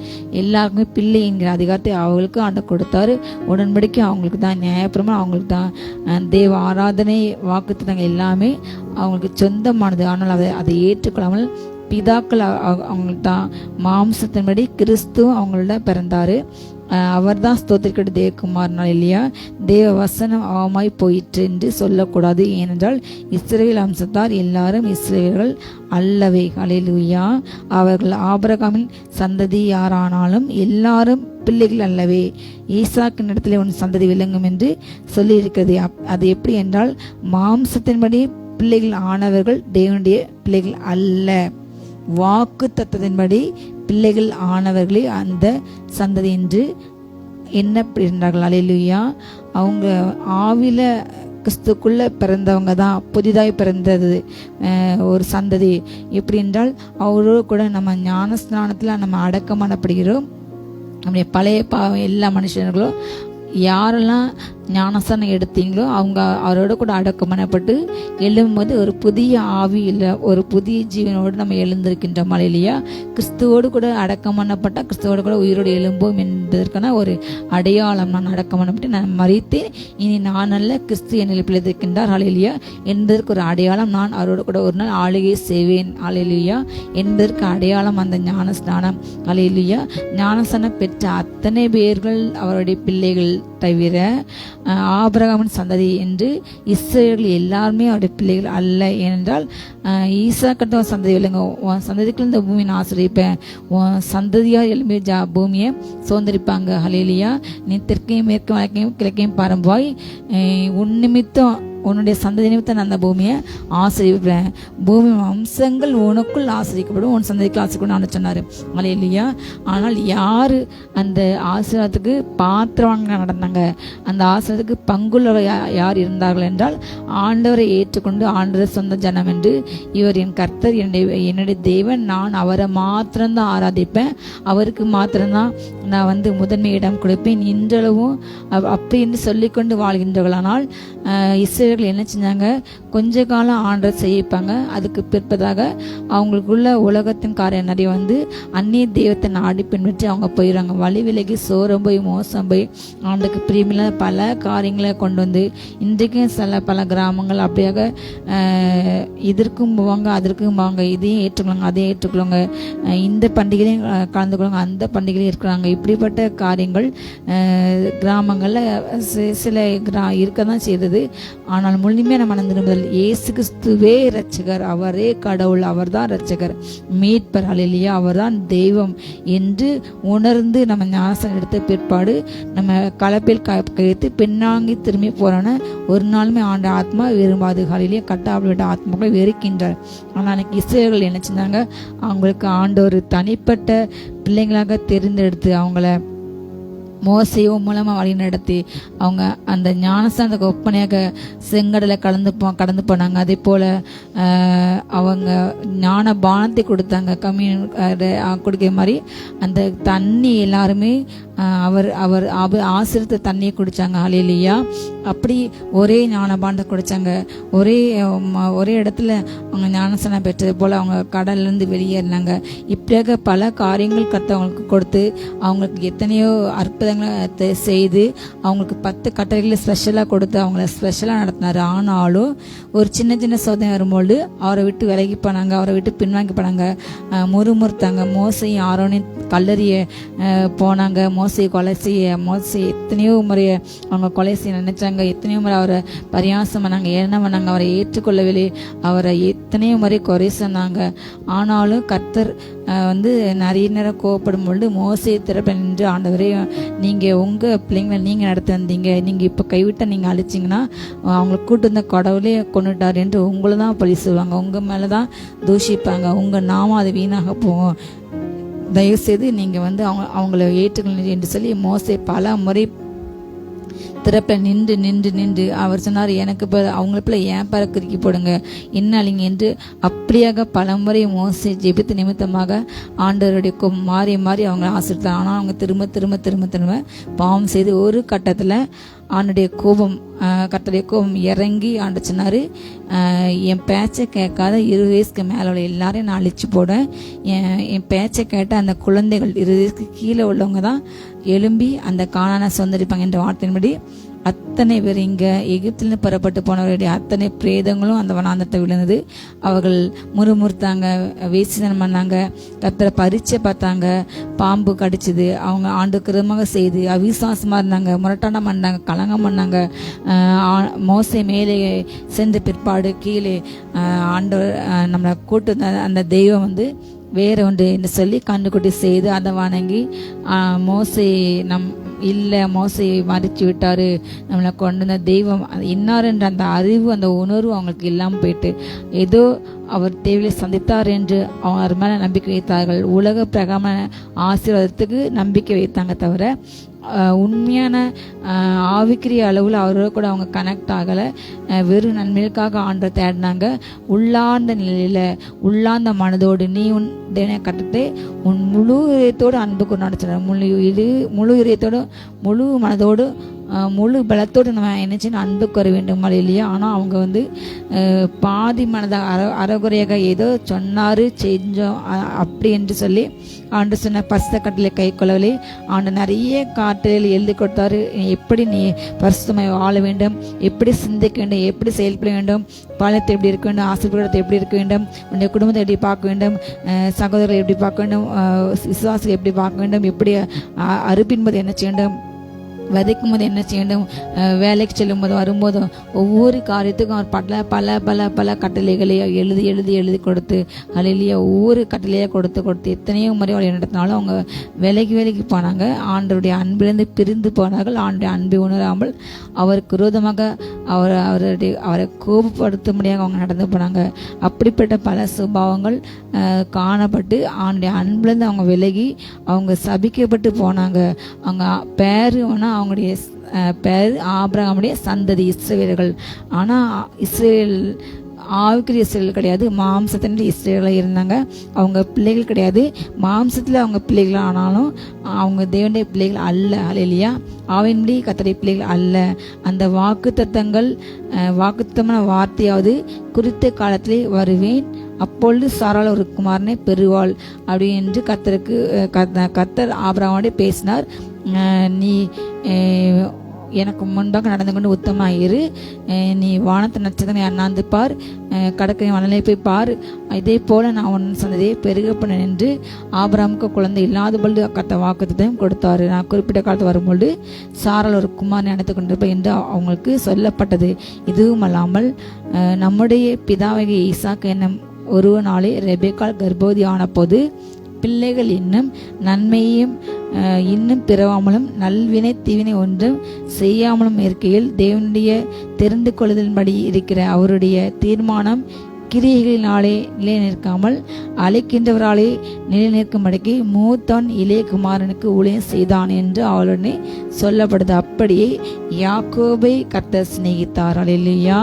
எல்லாருக்குமே பிள்ளை என்கிற அதிகாரத்தை அவங்களுக்கு ஆண்டு கொடுத்தாரு. உடன்படிக்கை அவங்களுக்கு தான், நியாயப்பிரமாணம் அவங்களுக்கு தான், தேவ ஆராதனை, வாக்குத்தத்தங்கள் எல்லாமே அவங்களுக்கு சொந்தமானது. ஆனால் அதை ஏற்றுக்கொள்ளாமல் பிதாக்கள் அவங்களுக்கு தான். மாம்சத்தின்படி கிறிஸ்துவும் அவங்களோட பிறந்தாரு. அவர் தான் ஸ்தோத்திரிக்கட்டு தேவகுமாரனால். இல்லையா, தேவ வசனம் அவமாய் போயிற்று என்று சொல்லக்கூடாது. ஏனென்றால் இஸ்ரவேல் அம்சத்தார் எல்லாரும் இஸ்ரவேலர்கள் அல்லவே. ஹல்லேலூயா. அவர்கள் ஆபிரகாமின் சந்ததி யாரானாலும் எல்லாரும் பிள்ளைகள் அல்லவே. ஈசாக்கின் இடத்துல உன் சந்ததி விளங்கும் என்று சொல்லி இருக்கிறது. அது எப்படி என்றால், மாம்சத்தின்படி பிள்ளைகள் ஆனவர்கள் தேவனுடைய பிள்ளைகள் அல்ல, வாக்கு தத்தத்தின்படி பிள்ளைகள் ஆனவர்களே அந்த சந்ததி என்று எண்ணப்படுகின்றார்கள். அல்லேலூயா. அவங்க ஆவில கிறிஸ்துக்குள்ள பிறந்தவங்க தான், புதிதாய் பிறந்தது ஒரு சந்ததி. எப்படி என்றால், அவரோடு கூட நம்ம ஞானஸ்நானத்தில் நம்ம அடக்கம் பண்ணப்படுகிறோம். நம்முடைய பழைய பாவம் எல்லா மனுஷர்களும் யாரெல்லாம் ஞானஸ்தானம் எடுத்தீங்களோ அவங்க அவரோட கூட அடக்கம் பண்ணப்பட்டு எழும்பும்போது ஒரு புதிய ஆவி இல்லை, ஒரு புதிய ஜீவனோடு நம்ம எழுந்திருக்கின்றோம். இல்லையா, கிறிஸ்துவோடு கூட அடக்கம் பண்ணப்பட்ட கிறிஸ்துவோடு கூட உயிரோடு எழும்போம் என்பதற்கான ஒரு அடையாளம். நான் அடக்கம் பண்ணப்பட்டு நான் மறித்தேன், இனி நான் அல்ல கிறிஸ்து என்னில் பிழைத்திருக்கின்றார் ஹல்லேலூயா என்பதற்கு ஒரு அடையாளம். நான் அவரோடு கூட ஒரு நாள் ஆளுகை செய்வேன் ஹல்லேலூயா என்பதற்கு அடையாளம் அந்த ஞானஸ்நானம். ஹல்லேலூயா. ஞானஸ்நானம் பெற்ற அத்தனை பேர்கள் அவருடைய பிள்ளைகள் தவிர ஆபிரகாமின் சந்ததி என்று இஸ்ரவேலர்கள் எல்லாருமே அவருடைய பிள்ளைகள் அல்ல. ஏனென்றால் ஈசாக்கிட்ட சந்ததி இல்லைங்க, உன் சந்ததிக்குள்ள இந்த பூமியை நான் ஆசிரியப்பேன், உன் சந்ததியாக எழும்பி பூமியை சுதந்திரிப்பாங்க. ஹல்லேலூயா. நீ தெற்கையும் மேற்கு வடக்கையும் கிழக்கையும் பரம்பாய், உன் நிமித்தம் உன்னுடைய சந்ததி நிமித்தம் நான் அந்த பூமியை ஆசிரியப்பேன், பூமி வம்சங்கள் உனக்குள் ஆசிரியக்கப்படும், உன் சந்ததிக்கு ஆசிரியப்படும் சொன்னார். அல்லேலூயா. ஆனால் யார் அந்த ஆசீர்வாதத்துக்கு பாத்திரவாங்க நடந்தாங்க, அந்த ஆசீர்வாதத்துக்கு பங்குள்ள யார் இருந்தார்கள் என்றால், ஆண்டவரை ஏற்றுக்கொண்டு ஆண்டவர் சொந்த ஜனம் என்று, இவர் என் கர்த்தர், என்னுடைய தேவன், நான் அவரை மாத்திரம்தான் ஆராதிப்பேன், அவருக்கு மாத்திரம்தான் நான் முதன்மை இடம் கொடுப்பேன், இன்றளவும் அப்படி என்று சொல்லிக்கொண்டு வாழ்கின்றவர்களானால் இஸ்ரவேலர்கள் என்ன செஞ்சாங்க, கொஞ்ச காலம் ஆண்டவர் செய்யிப்பாங்க. அதுக்கு பிற்பதாக அவங்களுக்குள்ள உலகத்தின் காரியம் நிறைய அந்நிய தெய்வத்தை நாடி பின்பற்றி அவங்க போயிடுறாங்க. வழி விலகி சோரம் போய் மோசம் போய் ஆண்டுக்கு பிரியமில்லாத பல காரியங்களை கொண்டு இன்றைக்கும் பல கிராமங்கள் அப்படியாக இதற்கும் போவாங்க அதற்கும் போவாங்க, இதையும் ஏற்றுக்கொள்ளுங்க அதையும் ஏற்றுக்கொள்ளுங்க, இந்த பண்டிகையிலையும் கலந்து கொள்ளுங்க அந்த பண்டிகையிலையும் இருக்கிறாங்க. இப்படிப்பட்ட காரியங்கள் கிராமங்களில் சில இருக்க தான் செய்தது. ஆனால் முழுமையான மனம் திரும்புதல், இயேசு கிறிஸ்துவே இரட்சகர், அவரே கடவுள், அவர் தான் இரட்சகர் மீட்பர், ஹல்லேலூயா, அவர் தான் தெய்வம் என்று உணர்ந்து நம்ம ஞானஸ்நானம் எடுத்த பிற்பாடு நம்ம கலப்பில் கழித்து பின்னாங்கி திரும்பி போறோன்னு ஒரு நாளுமே ஆண்ட ஆத்மா விரும்பாது. ஹல்லேலூயா. கட்டாவிட்ட ஆத்மாக்களை வெறுக்கின்றார். ஆனால் அன்னைக்கு இஸ்ரவேலர்கள் என்ன செஞ்சாங்க, அவங்களுக்கு ஆண்டவர் தனிப்பட்ட பிள்ளைங்களாக தெரிந்தெடுத்து அவங்கள மோசையும் மூலமா வழி நடத்தி அவங்க அந்த ஞானஸ்தானத்துக்கு ஒப்பனையாக செங்கடலை கடந்து போனாங்க. அதே போல அவங்க ஞான பானத்தை கொடுத்தாங்க. கொடுக்கிற மாதிரி அந்த தண்ணி எல்லாருமே அவர் ஆசிரியத்த தண்ணியை குடிச்சாங்க. ஹல்லேலூயா. அப்படி ஒரே ஞானபானத்தை குடிச்சாங்க. ஒரே இடத்துல அவங்க ஞானஸ்தானம் பெற்றது போல அவங்க கடல்ல இருந்து வெளியேறினாங்க. இப்படியாக பல காரியங்கள் கர்த்தர் அவங்களுக்கு கொடுத்து அவங்களுக்கு எத்தனையோ அற்புதங்களை செய்து அவங்களுக்கு 10 கட்டளைகளை ஸ்பெஷலாக கொடுத்து அவங்கள ஸ்பெஷலாக நடத்தினார். ஆனாலும் ஒரு சின்ன சின்ன சோதனை வரும்போது அவரை விட்டு விலகி போனாங்க, அவரை விட்டு பின்வாங்கி போனாங்க, முறுமுறுத்தாங்க. மோசையும் ஆரோனையும் கல்லறிய போனாங்க. மோசை எத்தனையோ முறை அவங்க கொலை செய்ய நினைச்சாங்க. எத்தனையோ முறை அவரை பரியாசம் பண்ணாங்க, என்ன பண்ணாங்க, அவரை ஏற்றுக்கொள்ளவில்லை, அவரை எத்தனையோ முறை குறை சொன்னாங்க. ஆனாலும் கர்த்தர் நிறைய நேரம் கோவப்படும் பொழுது மோசே திறப்ப நின்று, ஆண்டவரே நீங்கள் உங்கள் பிள்ளைங்களை நீங்கள் நடத்தி வந்தீங்க, நீங்கள் இப்போ கைவிட்ட நீங்கள் அழிச்சிங்கன்னா அவங்களை கூட்டு வந்த கடவுளே கொண்டுட்டார் என்று உங்களை தான் பழி சொல்லுவாங்க, உங்கள் மேலே தான் தூஷிப்பாங்க, உங்கள் நாமம் அது வீணாக போகும், தயவுசெய்து நீங்கள் அவங்கள ஏற்றுக்கணும் என்று சொல்லி மோசே பல முறை திறப்ப நின்று அவர் சொன்னார், எனக்கு அவங்கள பிள்ளை ஏன் பேர குறுக்கி போடுங்க, என்ன அழிங்க என்று அப்படியாக பல முறை மோசே ஜெபித்த நிமித்தமாக ஆண்டவருடைய மாறி அவங்க ஆசிரித்தாங்க. ஆனால் அவங்க திரும்ப பாவம் செய்து ஒரு கட்டத்தில் கர்த்தருடைய கோபம் இறங்கி ஆண்டு சொன்னார், என் பேச்சை கேட்காத 20 வயசுக்கு மேலே உள்ள எல்லாரையும் நான் அழிச்சு போடுவேன், என் பேச்சை கேட்ட அந்த குழந்தைகள் 20 வயசுக்கு கீழே உள்ளவங்க தான் எழும்பி அந்த கானானை சொந்தரிப்பாங்க என்ற வார்த்தையின்படி அத்தனை பேர் இங்கே எகிப்திலிருந்து புறப்பட்டு போனவருடைய அத்தனை பிரேதங்களும் அந்த வனாந்தத்தை விழுந்தது. அவர்கள் முறுமுறுத்தாங்க, வேசிதனம் பண்ணாங்க, கர்த்தரை பரீட்சை பார்த்தாங்க, பாம்பு கடிச்சது, அவங்க ஆண்டுக்கிரமாக செய்து அவிசுவாசமாக இருந்தாங்க, முரட்டாண்டம் பண்ணாங்க, கலங்கம் பண்ணாங்க. மோசை மேலே சென்ற பிற்பாடு கீழே ஆண்டவர் நம்மளை கூட்டு அந்த தெய்வம் வேற ஒன்று என்று சொல்லி கண்டுக்குட்டி செய்து அதை வணங்கி மோசையை மறிச்சு விட்டாரு, நம்மளை கொண்டு வந்த தெய்வம் இன்னார் என்ற அந்த அறிவு அந்த உணர்வு அவங்களுக்கு இல்லாமல் போயிட்டு ஏதோ அவர் தேவையை சந்தித்தார் என்று அவர் மேலே நம்பிக்கை வைத்தார்கள். உலக பிரகாம ஆசீர்வாதத்துக்கு நம்பிக்கை வைத்தாங்க தவிர உண்மையான ஆவிக்குரிய அளவில் அவரோட கூட அவங்க கனெக்ட் ஆகலை. வெறும் நன்மைகளுக்காக ஆண்டை தேடினாங்க. உள்ளார்ந்த நிலையில் உள்ளார்ந்த மனதோடு நீ உன் தேவனை கட்டத்தை உன் முழு இதயத்தோடு அன்புக்கு நடத்துற முழு இதயத்தோடு முழு மனதோடு முழு பலத்தோடு நம்ம என்னச்சு அன்புக்கு வர வேண்டும் இல்லையா. ஆனால் அவங்க பாதி மனதாக அறகுறையாக ஏதோ சொன்னார் செஞ்சோம் அப்படி என்று சொல்லி ஆண்டு சொன்ன பரிசுத்த கட்டளை கை கொள்ளவில்லை. ஆண்டு நிறைய கட்டளைகள் எழுதி கொடுத்தாரு, எப்படி நீ பரிசுத்தமாய் வாழ வேண்டும், எப்படி சிந்திக்க வேண்டும், எப்படி செயல்பட வேண்டும், பாலத்தை எப்படி இருக்க வேண்டும், ஆசீர்வாதத்தை எப்படி இருக்க வேண்டும், உன்னுடைய குடும்பத்தை எப்படி பார்க்க வேண்டும், சகோதரர்களை எப்படி பார்க்க வேண்டும், விசுவாசிகளை எப்படி பார்க்க வேண்டும், எப்படி அறுப்பின்பது என்ன செய்ய வேண்டும், விதைக்கும் போது என்ன செய்யணும், வேலைக்கு செல்லும் போது வரும்போதும் ஒவ்வொரு காரியத்துக்கும் அவர் பல பல பல கட்டளைகளை எழுதி கொடுத்து ஹல்லேலூயா ஒவ்வொரு கட்டளையாக கொடுத்து எத்தனையோ முறை அவளை நடத்தினாலும் அவங்க வேலைக்கு போனாங்க. ஆண்டவருடைய அன்பிலிருந்து பிரிந்து போனார்கள். ஆண்டுடைய அன்பை உணராமல் அவருக்கு விரோதமாக அவரை கோபப்படுத்தும்படியாக அவங்க நடந்து போனாங்க. அப்படிப்பட்ட பல சுபாவங்கள் காணப்பட்டு ஆண்டுடைய அன்பிலிருந்து அவங்க விலகி அவங்க சபிக்கப்பட்டு போனாங்க. அவங்க பேரு அவங்களுடைய பேர் ஆபிரகாமுடைய சந்ததி இஸ்ரவேலர்கள். ஆனால் இஸ்ரவேல் ஆவிக்குரிய இஸ்ரவேல் கிடையாது, மாம்சத்தினுடைய இஸ்ரவேலாக இருந்தாங்க. அவங்க பிள்ளைகள் கிடையாது, மாம்சத்தில் அவங்க பிள்ளைகள் ஆனாலும் அவங்க தேவனுடைய பிள்ளைகள் அல்ல. ஹல்லேலூயா. ஆவியின்படி கர்த்தருடைய பிள்ளைகள் அல்ல. அந்த வாக்குத்தமான வார்த்தையாவது குறித்த காலத்திலே வருவேன், அப்பொழுது சாராள் ஒரு குமாரனை பெறுவாள் அப்படி என்று கர்த்தர் ஆபிரகாமோடு பேசினார். நீ எனக்கு முன்பாக நடந்து கொண்டு உத்தமாயிரு, நீ வானத்தை நட்சத்திரம் அண்ணாந்து பார், கடற்கரை மணலை போய் பார், இதே போல நான் உன் சந்ததியை பெருகப்பண்ணேன் என்று ஆபிரகாமுக்கு குழந்தை இல்லாத பொழுது கர்த்தர் வாக்குத்தத்தம் கொடுத்தாரு. நான் குறிப்பிட்ட காலத்து வரும்பொழுது சாராள் ஒரு குமாரனை அணைத்து கொண்டிருப்பேன் என்று அவங்களுக்கு சொல்லப்பட்டது. இதுவும் அல்லாமல் நம்முடைய பிதாவாகிய ஈசாக்கு என்னும் ஒருவனாலே ரெபெக்காள் கர்ப்பவதி ஆன போது பிள்ளைகள் இன்னும் நன்மையும் இன்னும் பிறவாமலும் நல்வினை தீவினை ஒன்றும் செய்யாமலும் இருக்கையில் தேவனுடைய தெரிந்து கொள்ளுதலின்படி இருக்கிற அவருடைய தீர்மானம் கிரியைகளினாலே நிலை நிற்காமல் அழைக்கின்றவராலே நிலை நிற்கும்படிக்கு மூத்தவன் இளைய குமாரனுக்கு ஊழியம் செய்தான் என்று அவளுடனே சொல்லப்படுது. அப்படியே யாக்கோபை கர்த்தர் சிநேகித்தார். அல்லேலூயா.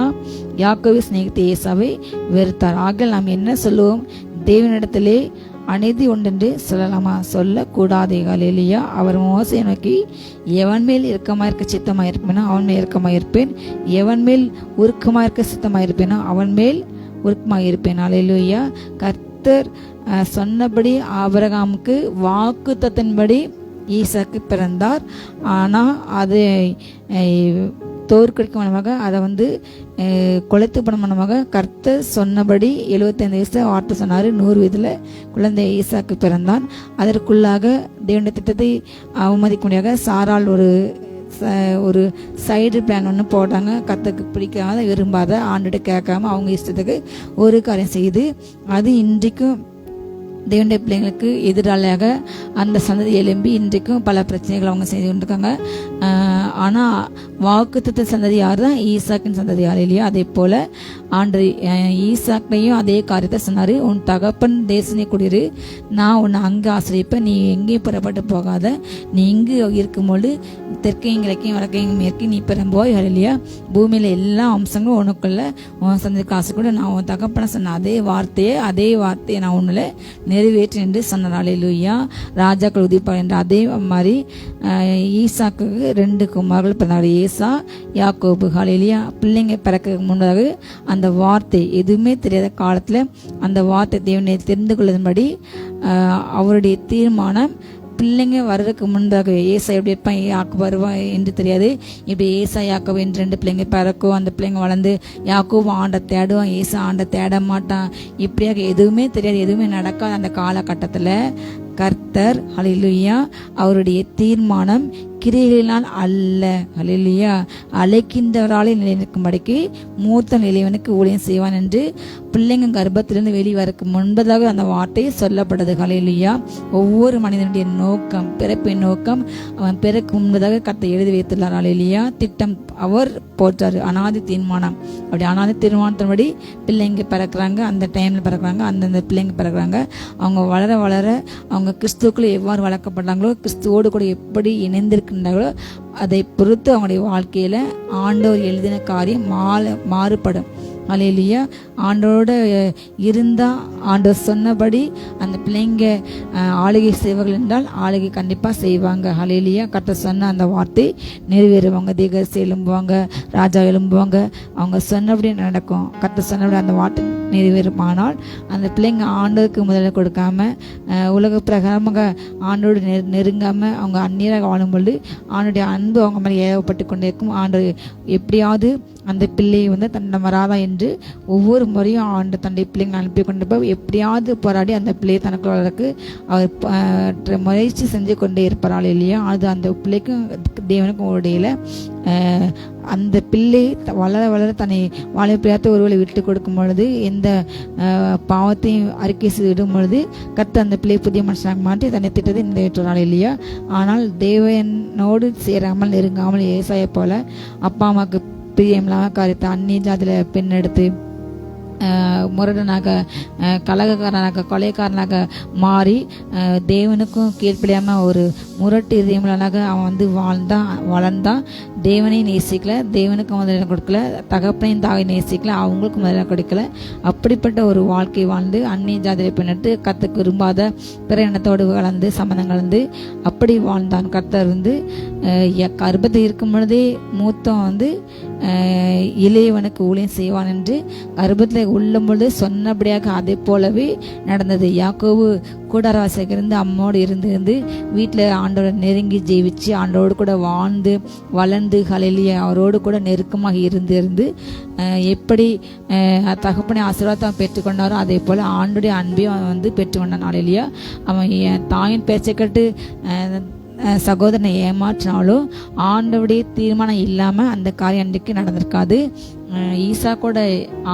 யாக்கோபை சிநேகித்த ஏசாவை வெறுத்தார். ஆக நாம் என்ன சொல்லுவோம்? தேவனிடத்திலே அநீதி உண்டென்று சொல்லலாமா? சொல்லக்கூடாதே. அல்லேலூயா. அவர் மோசேயை நோக்கி, எவன் மேல் இறுக்கமாயிருக்க சித்தமாயிருப்பேனோ அவன் மேல் இறுக்கமாயிருப்பேன், எவன் மேல் உருக்கமாயிருக்க சித்தமாயிருப்பேனோ அவன் மேல் உருக்கமாயிருப்பேன். அல்லேலூயா. கர்த்தர் சொன்னபடி ஆபிரகாமுக்கு வாக்குத்தத்தின்படி ஈசாக்கு பிறந்தார். ஆனால் அது தோற்கடிக்கும் மனமாக, அதை கொலைத்து படும் மனமாக கர்த்தர் சொன்னபடி 75 வயசுல வார்த்தை சொன்னார். 100 வயதுல குழந்தை ஈசாக்கு பிறந்தான். அதற்குள்ளாக தேவனுடைய திட்டத்தை அவமதிக்க முடியாத சாரால் ஒரு சைடு பிளான் ஒன்று போட்டாங்க. கர்த்தருக்கு பிடிக்காத விரும்பாத ஆண்டுகிட்ட கேட்காம அவங்க இஷ்டத்துக்கு ஒரு காரியம் செய்து அது இன்றைக்கும் தேவனுடைய பிள்ளைங்களுக்கு எதிராளியாக அந்த சந்ததி எழும்பி இன்றைக்கும் பல பிரச்சனைகள் அவங்க செய்து கொண்டிருக்காங்க. ஆனால் வாக்குத்தத்த சந்ததி யார் தான்? ஈசாக்கின் சந்ததி யார் இல்லையா? அதே போல ஆண்டு ஈசாக்கையும் அதே காரியத்தை சொன்னார். உன் தகப்பன் தேசனே குடியிரு, நான் உன்னை அங்கே ஆசிரியப்பேன், நீ எங்கேயும் புறப்பட்டு போகாத, நீ இங்கு இருக்கும்போது தெற்கையும் கிழக்கையும் வடக்கையும் மேற்கையும் நீ பெறும்போய் இல்லையா? பூமியில் எல்லா அம்சங்களும் உனக்குள்ள உன் சந்ததிக்கு ஆசை கூட நான் உன் தகப்பனை சொன்ன அதே வார்த்தையை நான் உன்னில் நிறைவேற்றி என்று சொன்னார். அல்லேலூயா. ராஜாக்கள் உதிப்பார் என்று அதே மாதிரி ஈசாக்கு 2 குமார்கள் பிறந்தார்கள், ஏசா யாக்கோபு. அல்லேலூயா. பிள்ளைங்க பிறக்க முன்னதாக அந்த வார்த்தை எதுவுமே தெரியாத காலத்தில் அந்த வார்த்தை தேவனை தெரிந்து கொள்ளும்படி அவருடைய தீர்மானம். பிள்ளைங்க வர்றதுக்கு முன்பாக ஏசா எப்படி இருப்பான், யாக்கு வருவான் என்று தெரியாது. இப்படி ஏசா யாக்கோபு என்று 2 பிள்ளைங்க பிறக்கும். அந்த பிள்ளைங்க வளர்ந்து யாக்கோபு ஆண்டை தேடுவான், ஏசா ஆண்டை தேட மாட்டான். இப்படியாக எதுவுமே தெரியாது, எதுவுமே நடக்காது. அந்த காலகட்டத்தில் கர்த்தர் அல்லேலூயா அவருடைய தீர்மானம் கிரியைகளினால் அல்ல. அல்லேலூயா. அழைக்கின்றவராலே நிலை நிற்கும்படிக்கு மூத்த இளையவனுக்கு ஊழியம் செய்வான் என்று பிள்ளைங்க கர்ப்பத்திலிருந்து வெளிவரக்கு முன்பதாக அந்த வார்த்தை சொல்லப்பட்டது. அல்லேலூயா. ஒவ்வொரு மனிதனுடைய நோக்கம், பிறப்பின் நோக்கம் அவன் பிறக்கு முன்பதாக கர்த்தர் எழுதி வைத்துள்ளார். அல்லேலூயா. திட்டம் அவர் போட்டார். அனாதி தீர்மானம். அப்படி அனாதி தீர்மானத்தின்படி பிள்ளைங்க பிறக்கிறாங்க. அந்த டைமில் பிறக்கிறாங்க, அந்தந்த பிள்ளைங்க பிறக்கிறாங்க. அவங்க வளர வளர அவங்க கிறிஸ்துக்குள்ள எவ்வாறு வளர்க்கப்படுறாங்களோ, கிறிஸ்துவோடு கூட எப்படி இணைந்திருக்கின்றார்களோ அதை பொறுத்து அவங்களுடைய வாழ்க்கையில் ஆண்டவர் எழுதின காரியம் மாறுபடும். அல்லேலூயா. ஆண்டோட இருந்தால் ஆண்டவர் சொன்னபடி அந்த பிள்ளைங்க ஆளுகை செய்வார்கள் என்றால் ஆளுகை கண்டிப்பாக செய்வாங்க. அல்லேலூயா. கர்த்தர் சொன்ன அந்த வார்த்தை நிறைவேறுவாங்க. தீர்க்கதரிசி எழும்புவாங்க, ராஜா எழும்புவாங்க. அவங்க சொன்னபடி நடக்கும். கர்த்தர் சொன்னபடி அந்த வார்த்தை நிறைவேறுமானால் அந்த பிள்ளைங்க ஆண்டோருக்கு முதல்ல கொடுக்காம உலக பிரகாரமாக ஆண்டோடு நெருங்காமல் அவங்க அந்நியராக வாழும்பொழுது ஆண்டுடைய அன்பு அவங்க மேலே ஏவப்பட்டு கொண்டே இருக்கும். ஆண்டு எப்படியாவது அந்த பிள்ளையை தன்னை வராதா என்று ஒவ்வொரு முறையும் ஆண்டு தன்னுடைய பிள்ளைங்களை அனுப்பி கொண்டு போய் எப்படியாவது போராடி அந்த பிள்ளையை தனக்கு வளர்க்கு அவர் முயற்சி செஞ்சு கொண்டே இருப்பாரால் இல்லையா? அது அந்த பிள்ளைக்கும் தேவனுக்கும் இடையில அந்த பிள்ளை வளர வளர தன்னை வாழ பிரியாத ஒருவரை விட்டு கொடுக்கும் பொழுது, எந்த பாவத்தையும் அறிக்கை செய்திடும் பொழுது கர்த்தர் அந்த பிள்ளை புதிய மனுஷனாக மாற்றி தன்னை திட்டத்தை நிறைவேற்றுவார் இல்லையா? ஆனால் தேவனோடு சேராமல் நெருங்காமல் ஏசாயை போல அப்பா அம்மாவுக்கு பிரியமில்லாத காரியத்தை அந்நிய ஜாதியில் பெண் எடுத்து முரடனாக, கலகக்காரனாக, கொலைக்காரனாக மாறி தேவனுக்கும் கீழ்ப்படியாமல் ஒரு முரட்டு இதயமுள்ளனாக அவன் வளர்ந்தான். தேவனை நேசிக்கல, தேவனுக்கு முதலிடம் கொடுக்கல, தகப்பனையும் தாயை நேசிக்கல, அவங்களுக்கு முதலிடம் கொடுக்கல. அப்படிப்பட்ட ஒரு வாழ்க்கை வாழ்ந்து அந்நிய ஜாதியை பின்னிட்டு கர்த்தருக்கு விரும்பாத பிற இனத்தோடு கலந்து சம்மந்தம் கலந்து அப்படி வாழ்ந்தான். கர்த்தர் கர்ப்பத்தை இருக்கும் பொழுதே மூத்தம் இளையவனுக்கு ஊழியம் செய்வான் என்று கர்ப்பத்தில் உள்ளும் பொழுது சொன்னபடியாக அதே போலவே நடந்தது. யாக்கோபு கூடாரவாசியாக இருந்து அம்மோடு இருந்து வீட்டில் ஆண்டோட நெருங்கி ஜெயிச்சு ஆண்டோடு கூட வாழ்ந்து வளர்ந்து ஹல்லேலூயா அவரோடு கூட நெருக்கமாக இருந்து எப்படி தகப்பனை ஆசீர்வாதத்தை பெற்றுக்கொண்டாரோ அதே போல் ஆண்டோடைய அன்பையும் அவன் பெற்றுக்கொண்டான். ஹல்லேலூயா. அவன் தாயின் பேச்சை கேட்டு சகோதரனை ஏமாற்றினாலும் ஆண்டவருடைய தீர்மானம் இல்லாமல் அந்த காரியம் அன்றைக்கு நடந்திருக்காது. ஈசாக்கோட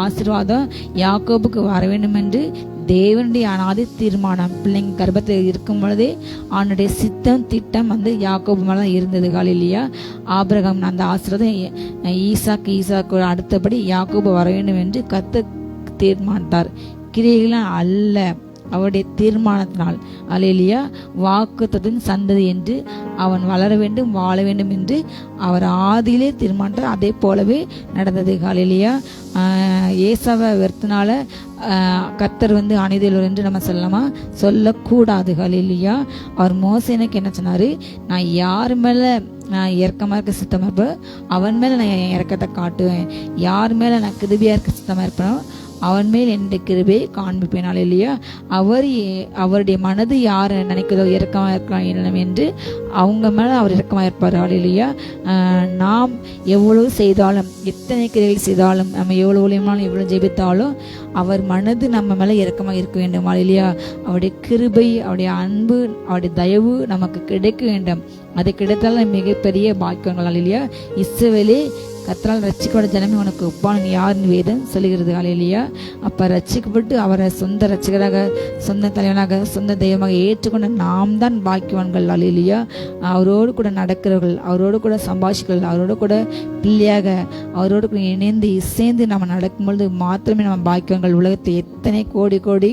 ஆசீர்வாதம் யாக்கோபுக்கு வர வேண்டும் என்று தேவனுடைய அனாதி தீர்மானம் பிள்ளைங்க கர்ப்பத்தில் இருக்கும் பொழுதே அவனுடைய சித்தம் திட்டம் யாக்கோபு மேலே இருந்தது. ஹல்லேலூயா. ஆபிரகாம் அந்த ஆசீர்வாதம் ஈசாக்கு அடுத்தபடி யாக்கோபு வர வேண்டும் என்று கர்த்தர் தீர்மானித்தார். கிரியைகளால் அல்ல, அவருடைய தீர்மானத்தினால். அல்லேலூயா. வாக்குத்தத்தின் சந்ததி என்று அவன் வளர வேண்டும், வாழ வேண்டும் என்று அவர் ஆதியிலே தீர்மானித்தார். அதே போலவே நடந்தது. அல்லேலூயா. ஏசாவை வெறுத்தனால கர்த்தர் அநீதியுள்ளவர் என்று நம்ம சொல்லக்கூடாது. அல்லேலூயா. அவர் மோசேனுக்கு என்ன சொன்னாரு? நான் யார் மேல நான் இறக்கமா இருக்க சித்தமா இருப்பேன், அவன் மேல நான் என் இறக்கத்தை காட்டுவேன். யார் மேல நான் கிருபையா இருக்க சித்தமா இருப்பேனோ அவன் மேல் என்னுடைய கிருபையை காண்பிப்பேன். அல்லேலூயா. அவருடைய மனது யார் நினைக்கிறதோ இறக்கமா இருக்கலாம் என்று அவங்க மேல அவர் இறக்கமா இருப்பார். அல்லேலூயா. நாம் எவ்வளவு செய்தாலும், எத்தனை கிரைகள் செய்தாலும், நம்ம எவ்வளவு ஊழியமானாலும், எவ்வளவு ஜெபித்தாலும் அவர் மனது நம்ம மேல இறக்கமா இருக்க வேண்டும். அல்லேலூயா. அவருடைய கிருபை, அவருடைய அன்பு, அவருடைய தயவு நமக்கு கிடைக்க வேண்டும். அது கிடைத்தால மிகப்பெரிய பாக்கியங்கள். அல்லேலூயா. இஸ்ரவேலே, கர்த்தரால் ரட்சிக்கப்பட்ட ஜனமே உனக்கு ஒப்பானவன் யாருன்னு வேதம் சொல்லுகிறது. அல்லேலூயா. அப்ப ரட்சிக்கப்பட்டு அவரை சொந்த ரட்சகராக, சொந்த தலைவனாக, சொந்த தெய்வமாக ஏற்றுக்கொண்ட நாம் தான் பாக்கியவான்கள். அல்லேலூயா. அவரோடு கூட நடக்கிறவர்கள், அவரோடு கூட சம்பாஷிகள், அவரோடு கூட பிள்ளையாக, அவரோடு கூட இணைந்து இசைந்து நம்ம நடக்கும்பொழுது மாத்திரமே நம்ம பாக்கியவான்கள். உலகத்தை எத்தனை கோடி கோடி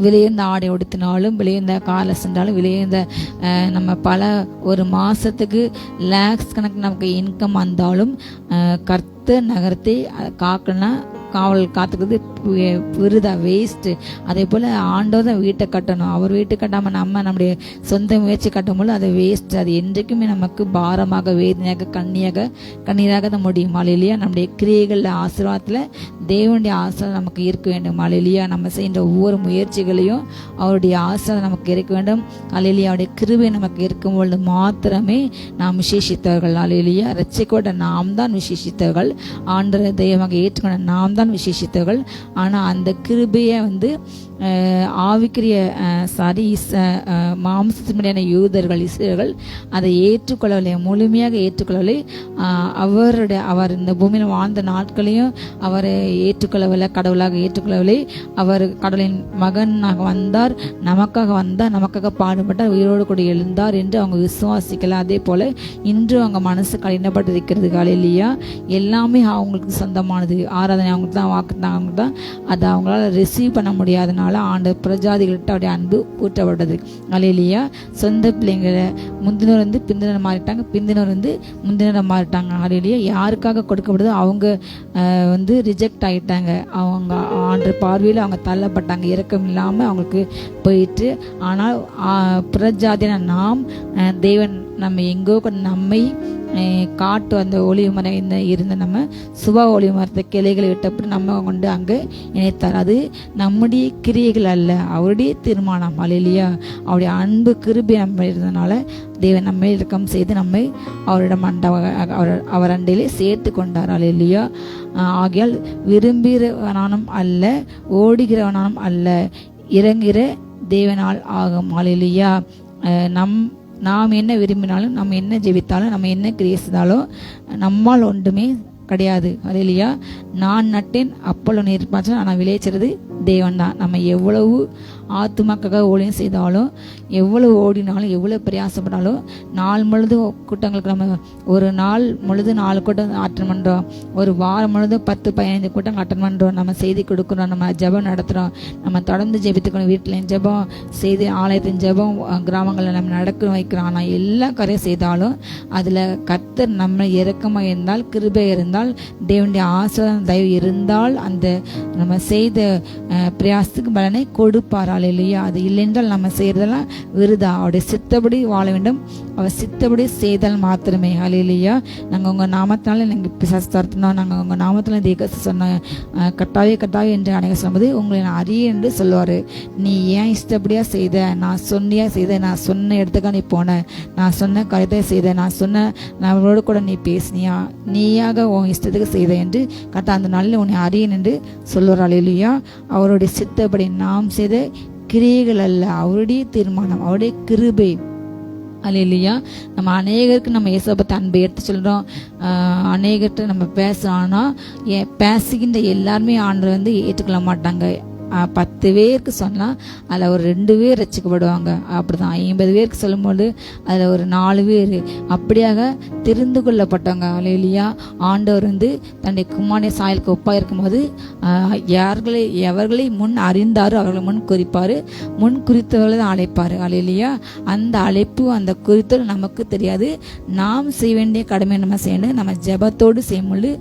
விலையுந்த ஆடை உடுத்தினாலும், விலையுந்த காரில் சென்றாலும், விலையுந்த நம்ம பல ஒரு மாதத்துக்கு லேக்ஸ் கணக்கு நமக்கு இன்கம் வந்தாலும் கர்த்தர் நகரத்தை காக்கணும்னா காவல் காத்துக்கிறது விருதா, வேஸ்ட்டு. அதே போல் ஆண்டவர் தான் வீட்டை கட்டணும். அவர் வீட்டை கட்டாமல் நம்ம நம்முடைய சொந்த முயற்சி கட்டும்போது அது வேஸ்ட். அது என்றைக்குமே நமக்கு பாரமாக, வேதனையாக, கண்ணீராக தான் முடியும். அல்லேலூயா. நம்முடைய கிரியைகள் ஆசீர்வாதத்தில் தேவனுடைய ஆசீர்வாதம் நமக்கு இருக்க வேண்டும். அல்லேலூயா. நம்ம செய்கின்ற ஒவ்வொரு முயற்சிகளையும் அவருடைய ஆசீர்வாதம் நமக்கு இருக்க வேண்டும். அல்லேலூயா. அவருடைய கிருபை நமக்கு இருக்கும்பொழுது மாத்திரமே நாம் விசேஷித்தவர்கள். அல்லேலூயா. ரட்சிக்கப்பட்ட நாம் தான் விசேஷித்தவர்கள். ஆண்டவரை தெய்வமாக ஏற்றுக்கொண்ட நாம் தான் விசேஷித்தவர்கள். ஆனால் அந்த கிருபையை ஆவிக்குரிய மாம்சத்தினுடைய யூதர்கள், இஸ்ரவேலர்கள் அதை ஏற்றுக்கொள்ளவில்லை, முழுமையாக ஏற்றுக்கொள்ளவில்லை. அவர் இந்த பூமியில் வாழ்ந்த நாட்களையும் அவரை ஏற்றுக்கொள்ளவில்லை, கடவுளாக ஏற்றுக்கொள்ளவில்லை. அவர் கடவுளின் மகனாக வந்தார், நமக்காக வந்தார், நமக்காக பாடுபட்டார், உயிரோடு கூட எழுந்தார் என்று அவங்க விசுவாசிக்கல. அதே போல இன்று அவங்க மனசு கடினப்பட்டிருக்கிறது. அல்லேலூயா. எல்லாமே அவங்களுக்கு சொந்தமானது. ஆராதனை அவங்களுக்கு தான், வாக்கு தான் அவங்களுக்கு தான். அதை அவங்களால ரிசீவ் பண்ண முடியாதனால ஆண்டு பிரஜாதிகள்கிட்ட அவருடைய அன்பு ஊற்றப்பட்டது. அல்லேலூயா. சொந்த பிள்ளைங்களை முந்தினர் பிந்தினர் மாறிட்டாங்க, பிந்தினர் முந்தினர் மாறிட்டாங்க. அல்லேலூயா. யாருக்காக கொடுக்கப்படுதோ அவங்க ரிஜெக்ட் ஆகிட்டாங்க. அவங்க ஆண்டு பார்வையில் அவங்க தள்ளப்பட்டாங்க, இரக்கம் இல்லாமல் அவங்களுக்கு போயிட்டு. ஆனால் பிரஜாதியான நாம், தேவன் நம்ம எங்கோ நம்மை காட்டு அந்த ஒளிவு மரம் இருந்த நம்ம சுபா ஒளிவு மரத்தை கிளைகளை விட்டப்பட்டு நம்ம கொண்டு அங்கே இணைத்தார். அது நம்முடைய கிரியைகள் அல்ல, அவருடைய தீர்மானம். அல்லேலூயா. அவருடைய அன்பு கிருபை நம்ம இருந்ததுனால தேவன் நம்மை இரக்கம் செய்து நம்மை அவரிடம் அவர் அண்டையிலே சேர்த்து கொண்டார். அல்லேலூயா. ஆகையால் விரும்புகிறவனானும் அல்ல, ஓடுகிறவனானும் அல்ல, இறங்குகிற தேவனால் ஆகும். அல்லேலூயா. நாம் என்ன விரும்பினாலும், நம்ம என்ன ஜெபித்தாலும், நம்ம என்ன கிரியை செய்தாலும் நம்மால் ஒன்றுமே கிடையாது. அல்லேலூயா. நான் நட்டேன் அப்பொழுது நீர்ப்பாய்ச்சல், ஆனால் விளைச்சறது தேவன் தான். நம்ம எவ்வளவு ஆத்துமாக்காக ஊழியம் செய்தாலும், எவ்வளவு ஓடினாலும், எவ்வளவு பிரயாசப்பட்டாலும், நாள் முழுது கூட்டங்களுக்கு நம்ம ஒரு நாள் முழுது 4 கூட்டம் அட்டன் பண்ணுறோம், ஒரு வாரம் முழுது 10-15 கூட்டம் அட்டன் பண்ணுறோம், நம்ம செய்தி கொடுக்குறோம், நம்ம ஜெபம் நடத்துகிறோம், நம்ம தொடர்ந்து ஜெபித்துக்கணும். வீட்டில் ஜெபம் செய்து, ஆலயத்தின் ஜெபம், கிராமங்களில் நம்ம நடக்க வைக்கிறோம். ஆனால் எல்லா காரியம் செய்தாலும் அதில் கர்த்தர் நம்ம இரக்கமாக இருந்தால், கிருபை இருந்தால், தேவனுடைய ஆசீர்வாதம் தயவு இருந்தால் அந்த நம்ம செய்த பிரயாசத்துக்கு பலனை கொடுப்பார். அல்லேலூயா. அது இல்லைன்றால் நம்ம செய்யறதெல்லாம் விருதா. அவருடைய சித்தப்படி வாழ வேண்டும், அவர் சித்தப்படி செய்தால் மாத்திரமே. அல்லேலூயா. நாங்கள் உங்கள் நாமத்தினால நாங்கள் பிசாசு துரத்தினோம், நாங்கள் உங்கள் நாமத்தில் தீர்க்க சொன்ன கட்டாய என்று அநேக சொல்லும்போது உங்களை நான் அறிய என்று சொல்லுவார். நீ ஏன் இஷ்டப்படியாக செய்த, நான் சொன்னியா செய்த, நான் சொன்ன இடத்துக்காக நீ போன, நான் சொன்ன கருத்தை செய்த, நான் அவரோடு கூட நீ பேசினியா, நீயாக உன் இஷ்டத்துக்கு செய்த என்று கரெக்டாக அந்த நாளில் உன்னை அறியன் என்று சொல்லுவார். அல்லேலூயா. அவருடைய சித்தப்படி நாம் செய்த கிரியைகள் அல்ல, அவருடைய தீர்மானம், அவருடைய கிருபை. அல்லேலூயா. நம்ம அநேகருக்கு நம்ம இயேசுவை பற்றி அன்பை எடுத்து சொல்கிறோம், அநேகர்கிட்ட நம்ம பேசுகிறோன்னா பேசுகின்ற எல்லாருமே ஆண்டவர் ஏற்றுக்கொள்ள மாட்டாங்க. 10 பேருக்கு சொன்னால் அதில் ஒரு 2 பேர் ரட்சிக்கப்படுவாங்க. அப்படி தான் 50 பேருக்கு சொல்லும்போது அதில் ஒரு 4 பேர். அப்படியாக தெரிந்து கொள்ளப்பட்டவங்க. அல்லேலூயா. ஆண்டவர் வந்து தன்னுடைய குமாரனை சாயலுக்கு ஒப்பாக இருக்கும்போது எவர்களை முன் அறிந்தாரோ அவர்களை முன் குறிப்பார், முன் குறித்தவர்களை தான் அழைப்பார். அல்லேலூயா. அந்த அழைப்பு, அந்த குறித்தல் நமக்கு தெரியாது. நாம் செய்ய வேண்டிய கடமை நம்ம செய்யணும். நம்ம ஜெபத்தோடு செய்யும்போது,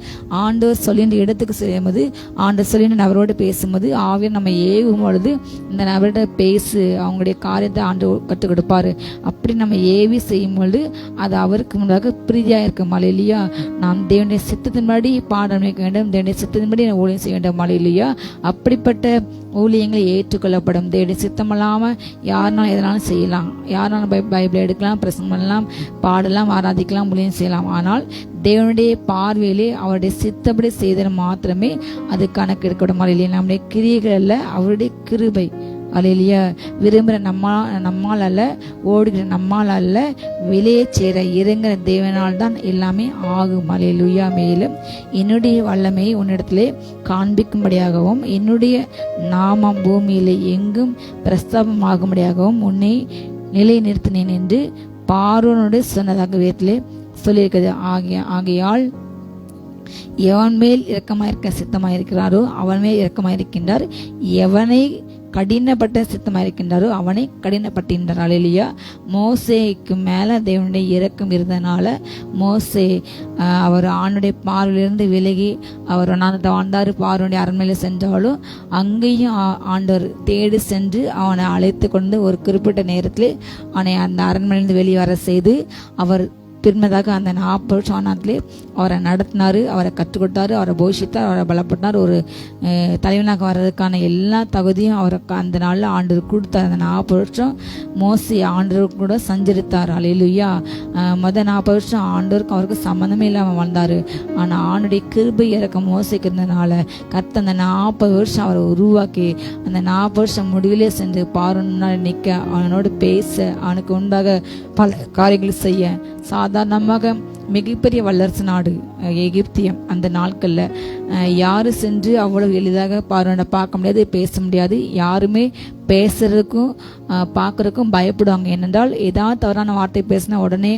ஆண்டவர் சொல்லின்ற இடத்துக்கு செய்யும்போது, ஆண்டவர் சொல்லின்ற நபரோடு பேசும்போது, ஆவியர் நம்ம ஏவும் பொழுது இந்த நபரோட பேசு, அவங்களுடைய காரியத்தை ஆண்டவர் கற்றுக் கொடுப்பாரு. அப்படி நம்ம ஏவி செய்யும் பொழுது அது அவருக்கு முன்பாக பிரீதியாக இருக்கும். அல்லேலூயா. நாம் தேவனுடைய சித்தத்தின்படி பாடம் வைக்க வேண்டும், தேவனுடைய சித்தத்தின்படி ஊழியம் செய்ய வேண்டும். அல்லேலூயா. அப்படிப்பட்ட ஊழியங்களை ஏற்றுக்கொள்ளப்படும். தேவனுடைய சித்தம் இல்லாமல் யாருனாலும் எதனாலும் செய்யலாம், யாருனாலும் பைபிள் எடுக்கலாம், பிரசங்கம் பண்ணலாம், பாடலாம், ஆராதிக்கலாம், ஊழியம் செய்யலாம். ஆனால் தேவனுடைய பார்வையிலே அவருடைய சித்தப்படி செய்தல் மாத்திரமே அது கணக்கு எடுக்கப்படும். அல்லேலூயா. நம்முடைய கிரியைகள் அல்ல, அவருடைய கிருபை. அல்லேலூயா. விரும்புகிற நம்மால் அல்ல, ஓடுகிற நம்மால் அல்ல, வெளியே சேர இறங்குற தேவனால் தான் எல்லாமே ஆகும். அல்லேலூயா. மேலும் என்னுடைய வல்லமையை உன்னிடத்திலே காண்பிக்கும்படியாகவும் என்னுடைய நாமம் பூமியிலே எங்கும் பிரஸ்தாபமாகும்படியாகவும் உன்னை நிலை நிறுத்தினேன் என்று பார்வோனோடு சொன்னதாக வேதத்திலே சொல்லியிருக்கிறது. ஆகையால் எவன் மேல் இரக்கமாயிருக்க சித்தமாயிருக்கிறாரோ அவன் மேல் இரக்கமாயிருக்கின்றார், எவனை கடினப்பட்ட சித்தமாயிருக்கின்றாரோ அவனை கடினப்பட்டிருந்தார். அல்லேலூயா. மோசேக்கு மேலே தேவனுடைய இரக்கம் இருந்ததுனால மோசே அவர் ஆணுடைய பார்வையிலிருந்து விலகி அவர் வாழ்ந்தார். பார்வனுடைய அரண்மனையில் சென்றாலும் அங்கேயும் ஆண்டவர் தேடி சென்று அவனை அழைத்து கொண்டு ஒரு குறிப்பிட்ட நேரத்தில் அவனை அந்த அரண்மனையிலிருந்து வெளியே வர செய்து அவர் பின்னதாக அந்த 40 வருஷம் ஆனாத்திலே அவரை நடத்தினார், அவரை கற்றுக் கொடுத்தாரு, அவரை போஷித்தார், அவரை பலப்பட்டார். ஒரு தலைவனாக வர்றதுக்கான எல்லா தகுதியும் அவருக்கு அந்த நாளில் ஆண்டவர் கொடுத்தார். அந்த 40 வருஷம் மோசே ஆண்டவர் கூட சஞ்சரித்தார். அல்லேலூயா. மொதல் 40 வருஷம் ஆண்டவருக்கு அவருக்கு சம்மந்தமே இல்லாமல் வாழ்ந்தார். ஆனால் ஆண்டுடைய கிருபை இறக்க மோசைக்கு இருந்ததுனால கத்த அந்த 40 வருஷம் அவரை உருவாக்கி அந்த 40 வருஷம் முடிவிலே சென்று பார்வனுக்கு நிற்க, அவனோடு பேச, அவனுக்கு உண்டாக பல காரியங்கள் செய்ய, சாதாரணமாக மிகப்பெரிய வல்லரசு நாடு எகிப்தியம் அந்த நாட்களில் யாரு சென்று அவ்வளவு எளிதாக பார்வனை பார்க்க முடியாது, பேச முடியாது. யாருமே பேசுறதுக்கும் பார்க்கறதுக்கும் பயப்படுவாங்க. ஏனென்றால் ஏதாவது தவறான வார்த்தை பேசினா உடனே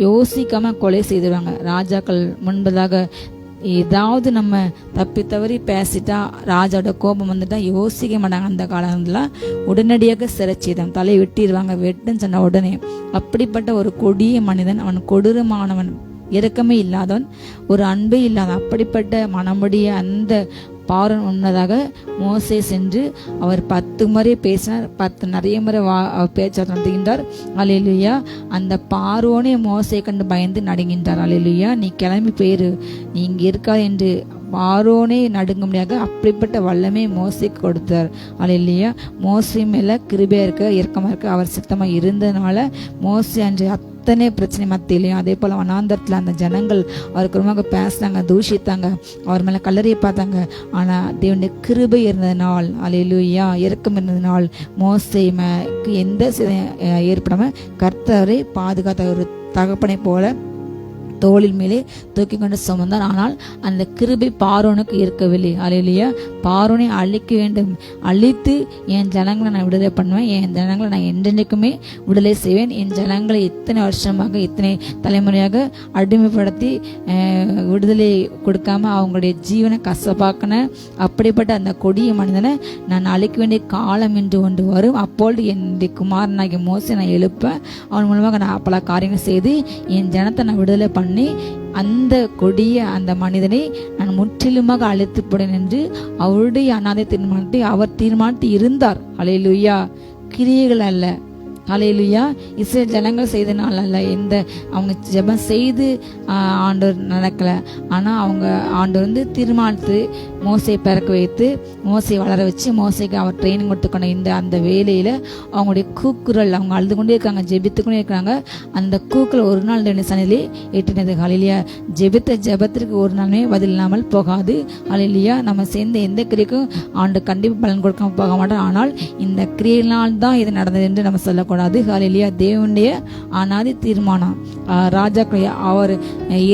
யோசிக்காம கொலை செய்துடுவாங்க. ராஜாக்கள் முன்பதாக ஏதாவது நம்ம தப்பி தவறி பேசிட்டா ராஜாவோட கோபம் வந்துட்டா யோசிக்க மாட்டாங்க. அந்த காலத்துல உடனடியாக சிறைச்சேதம், தலையை வெட்டிடுவாங்க. வெட்டுன்னு சொன்ன உடனே அப்படிப்பட்ட ஒரு கொடிய மனிதன், அவன் கொடூரமானவன், இரக்கமே இல்லாதவன், ஒரு அன்பே இல்லாதவன். அப்படிப்பட்ட மனமுடைய அந்த பார்வன் உன்னதாக மோசே சென்று அவர் 10 முறை பேசினார், 10 நிறைய முறை பேச்சாற்றல் நடத்துகின்றார். அல்லேலூயா. அந்த பார்வோனே மோசை கண்டு பயந்து நடுங்கின்றார். அல்லேலூயா. நீ கிளம்பி போயிரு, நீ இங்கே இருக்கா என்று பார்வோனே நடுங்க முடியாது. அப்படிப்பட்ட வல்லமை மோசைக்கு கொடுத்தார். அல்லேலூயா. மோசை மேல கிருபையா இருக்க, இரக்கமா இருக்க அவர் சித்தமா இருந்ததுனால மோசை அன்று அத்தனை பிரச்சனை மத்தியிலையும், அதே போல வனாந்தரத்தில் அந்த ஜனங்கள் அவருக்கு ரொம்ப பேசினாங்க, தூஷித்தாங்க, அவர் மேல கல்லறையை பார்த்தாங்க. ஆனா தேவனுடைய கிருபை இருந்ததுனால், அல்லேலூயா, இரக்கம் இருந்ததுனால் மோசேக்கு எந்த ஏற்படாம கர்த்தரை பாதுகாத்த ஒரு தகப்பனை போல தோளில் மேலே தூக்கி கொண்டு சுமந்தார். ஆனால் அந்த கிருபை பார்வோனுக்கு இருக்கவில்லை. அல்லேலூயா. பார்வோனை அழிக்க வேண்டும், அழித்து என் ஜனங்களை நான் விடுதலை பண்ணுவேன், என் ஜனங்களை நான் என்றென்றைக்குமே விடுதலை செய்வேன், என் ஜனங்களை இத்தனை வருஷமாக இத்தனை தலைமுறையாக அடிமைப்படுத்தி விடுதலை கொடுக்காம அவங்களுடைய ஜீவனை கசப்பாக்கின அப்படிப்பட்ட அந்த கொடிய மனிதனை நான் அழிக்க வேண்டிய காலம் என்று ஒன்று வரும். அப்பொழுது என்னுடைய குமாரனாகிய மோசே நான் எழுப்ப அவன் மூலமாக நான் பல காரியங்கள் செய்து என் ஜனத்தை நான் விடுதலை பண்ணி அந்த கொடிய அந்த மனிதனை நான் முற்றிலுமாக அழைத்து போடேன் என்று அவருடைய அநாதை தீர்மானத்தை அவர் தீர்மானித்து இருந்தார். அல்லேலூயா. கிரியைகள் அல்ல. அல்லேலூயா. இஸ்ரேல் ஜனங்கள் செய்தனால அல்ல, எந்த அவங்க ஜெபம் செய்து ஆண்டவர் நடக்கலை. ஆனால் அவங்க ஆண்டவர் தீர்மானித்து மோசையை பிறக்க வைத்து மோசையை வளர வச்சு மோசைக்கு அவர் ட்ரைனிங் கொடுத்துக்கொண்ட இந்த அந்த வேலையில் அவங்களுடைய கூக்குரல், அவங்க அழுது கொண்டே இருக்காங்க, ஜெபித்து கொண்டே இருக்கிறாங்க. அந்த கூக்குரல் ஒரு நாள் ரெண்டு சனிலே எட்டினது. அல்லேலூயா. ஜெபத்திற்கு ஒரு நாளுமே பதில் இல்லாமல் போகாது. அல்லேலூயா. நம்ம சேர்ந்த எந்த கிரியைக்கும் ஆண்டு கண்டிப்பாக பலன் கொடுக்காம போக மாட்டோம். ஆனால் இந்த கிரியையினால் தான் இது நடந்தது என்று நம்ம சொல்லக்கூடாது. அல்லேலூயா. தேவனுடைய அநாதி தீர்மானம் ராஜாக்கள் அவர்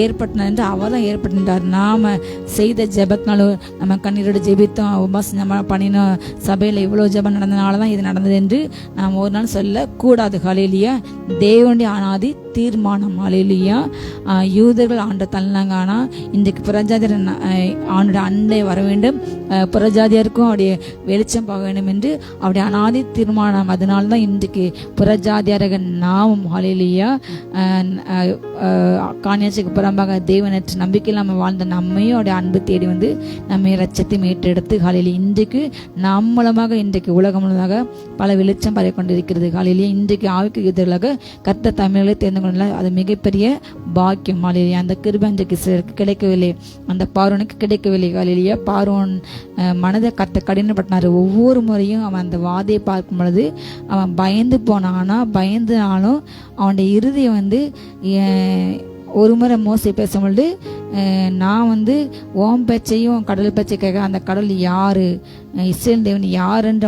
ஏற்பட்டார் என்று அவர் தான் ஏற்பட்டார். நாம செய்த ஜெபத்தினாலும் நம்ம கண்ணீரோட ஜெபித்தோம், உபவாசம் நம்ம பண்ணினோம், சபையில் இவ்வளோ ஜெபம் நடந்தனால தான் இது நடந்தது என்று நாம் ஒரு நாள் சொல்லக்கூடாது. ஹல்லேலூயா. தேவனுடைய அனாதி தீர்மானம். ஹல்லேலூயா. யூதர்கள் ஆண்ட தள்ளினாங்க, ஆனால் இன்றைக்கு புறஜாதியர் ஆண்டோட அண்டை வர வேண்டும், புறஜாதியாருக்கும் அவருடைய வெளிச்சம் போக வேண்டும் என்று அவருடைய அனாதி தீர்மானம். அதனால தான் இன்றைக்கு புறஜாதியாரக நாமும் ஹல்லேலூயா காணியாட்சிக்கு புறம்பாக தேவனற்ற நம்பிக்கை இல்லாமல் வாழ்ந்த நம்மையும் அவருடைய அன்பு தேடி வந்து நம்மை ரட்சத்தை மீட்டெடுத்து ஹல்லேலூயா இன்றைக்கு நம் மூலமாக இன்றைக்கு உலகம் முழுவதாக பல வெளிச்சம் பரவி கொண்டிருக்கிறது. ஹல்லேலூயா. இன்றைக்கு ஆவிக்கு எதிராக கர்த்தர் தமிழர்களை தேர்ந்து கொள்ள அது மிகப்பெரிய பாக்கியம். ஹல்லேலூயா. அந்த கிருபை இன்றைக்கு சிலருக்கு கிடைக்கவில்லை, அந்த பார்வோனுக்கு கிடைக்கவில்லை. ஹல்லேலூயா. பார்வோன் மனதை கடினப்பட்டார். ஒவ்வொரு முறையும் அவன் அந்த வாதையை பார்க்கும் பொழுது அவன் பயந்து போனான். ஆனால் பயந்துனாலும் அவனுடைய இருதயம் வந்து ஒரு முறை மோசை பேசும்பொழுது நான் வந்து ஓம் பேச்சையும் கடல் பேச்சை கேட்க, அந்த கடல் யாரு, இஸ்ரேல் தேவன் யாருன்ற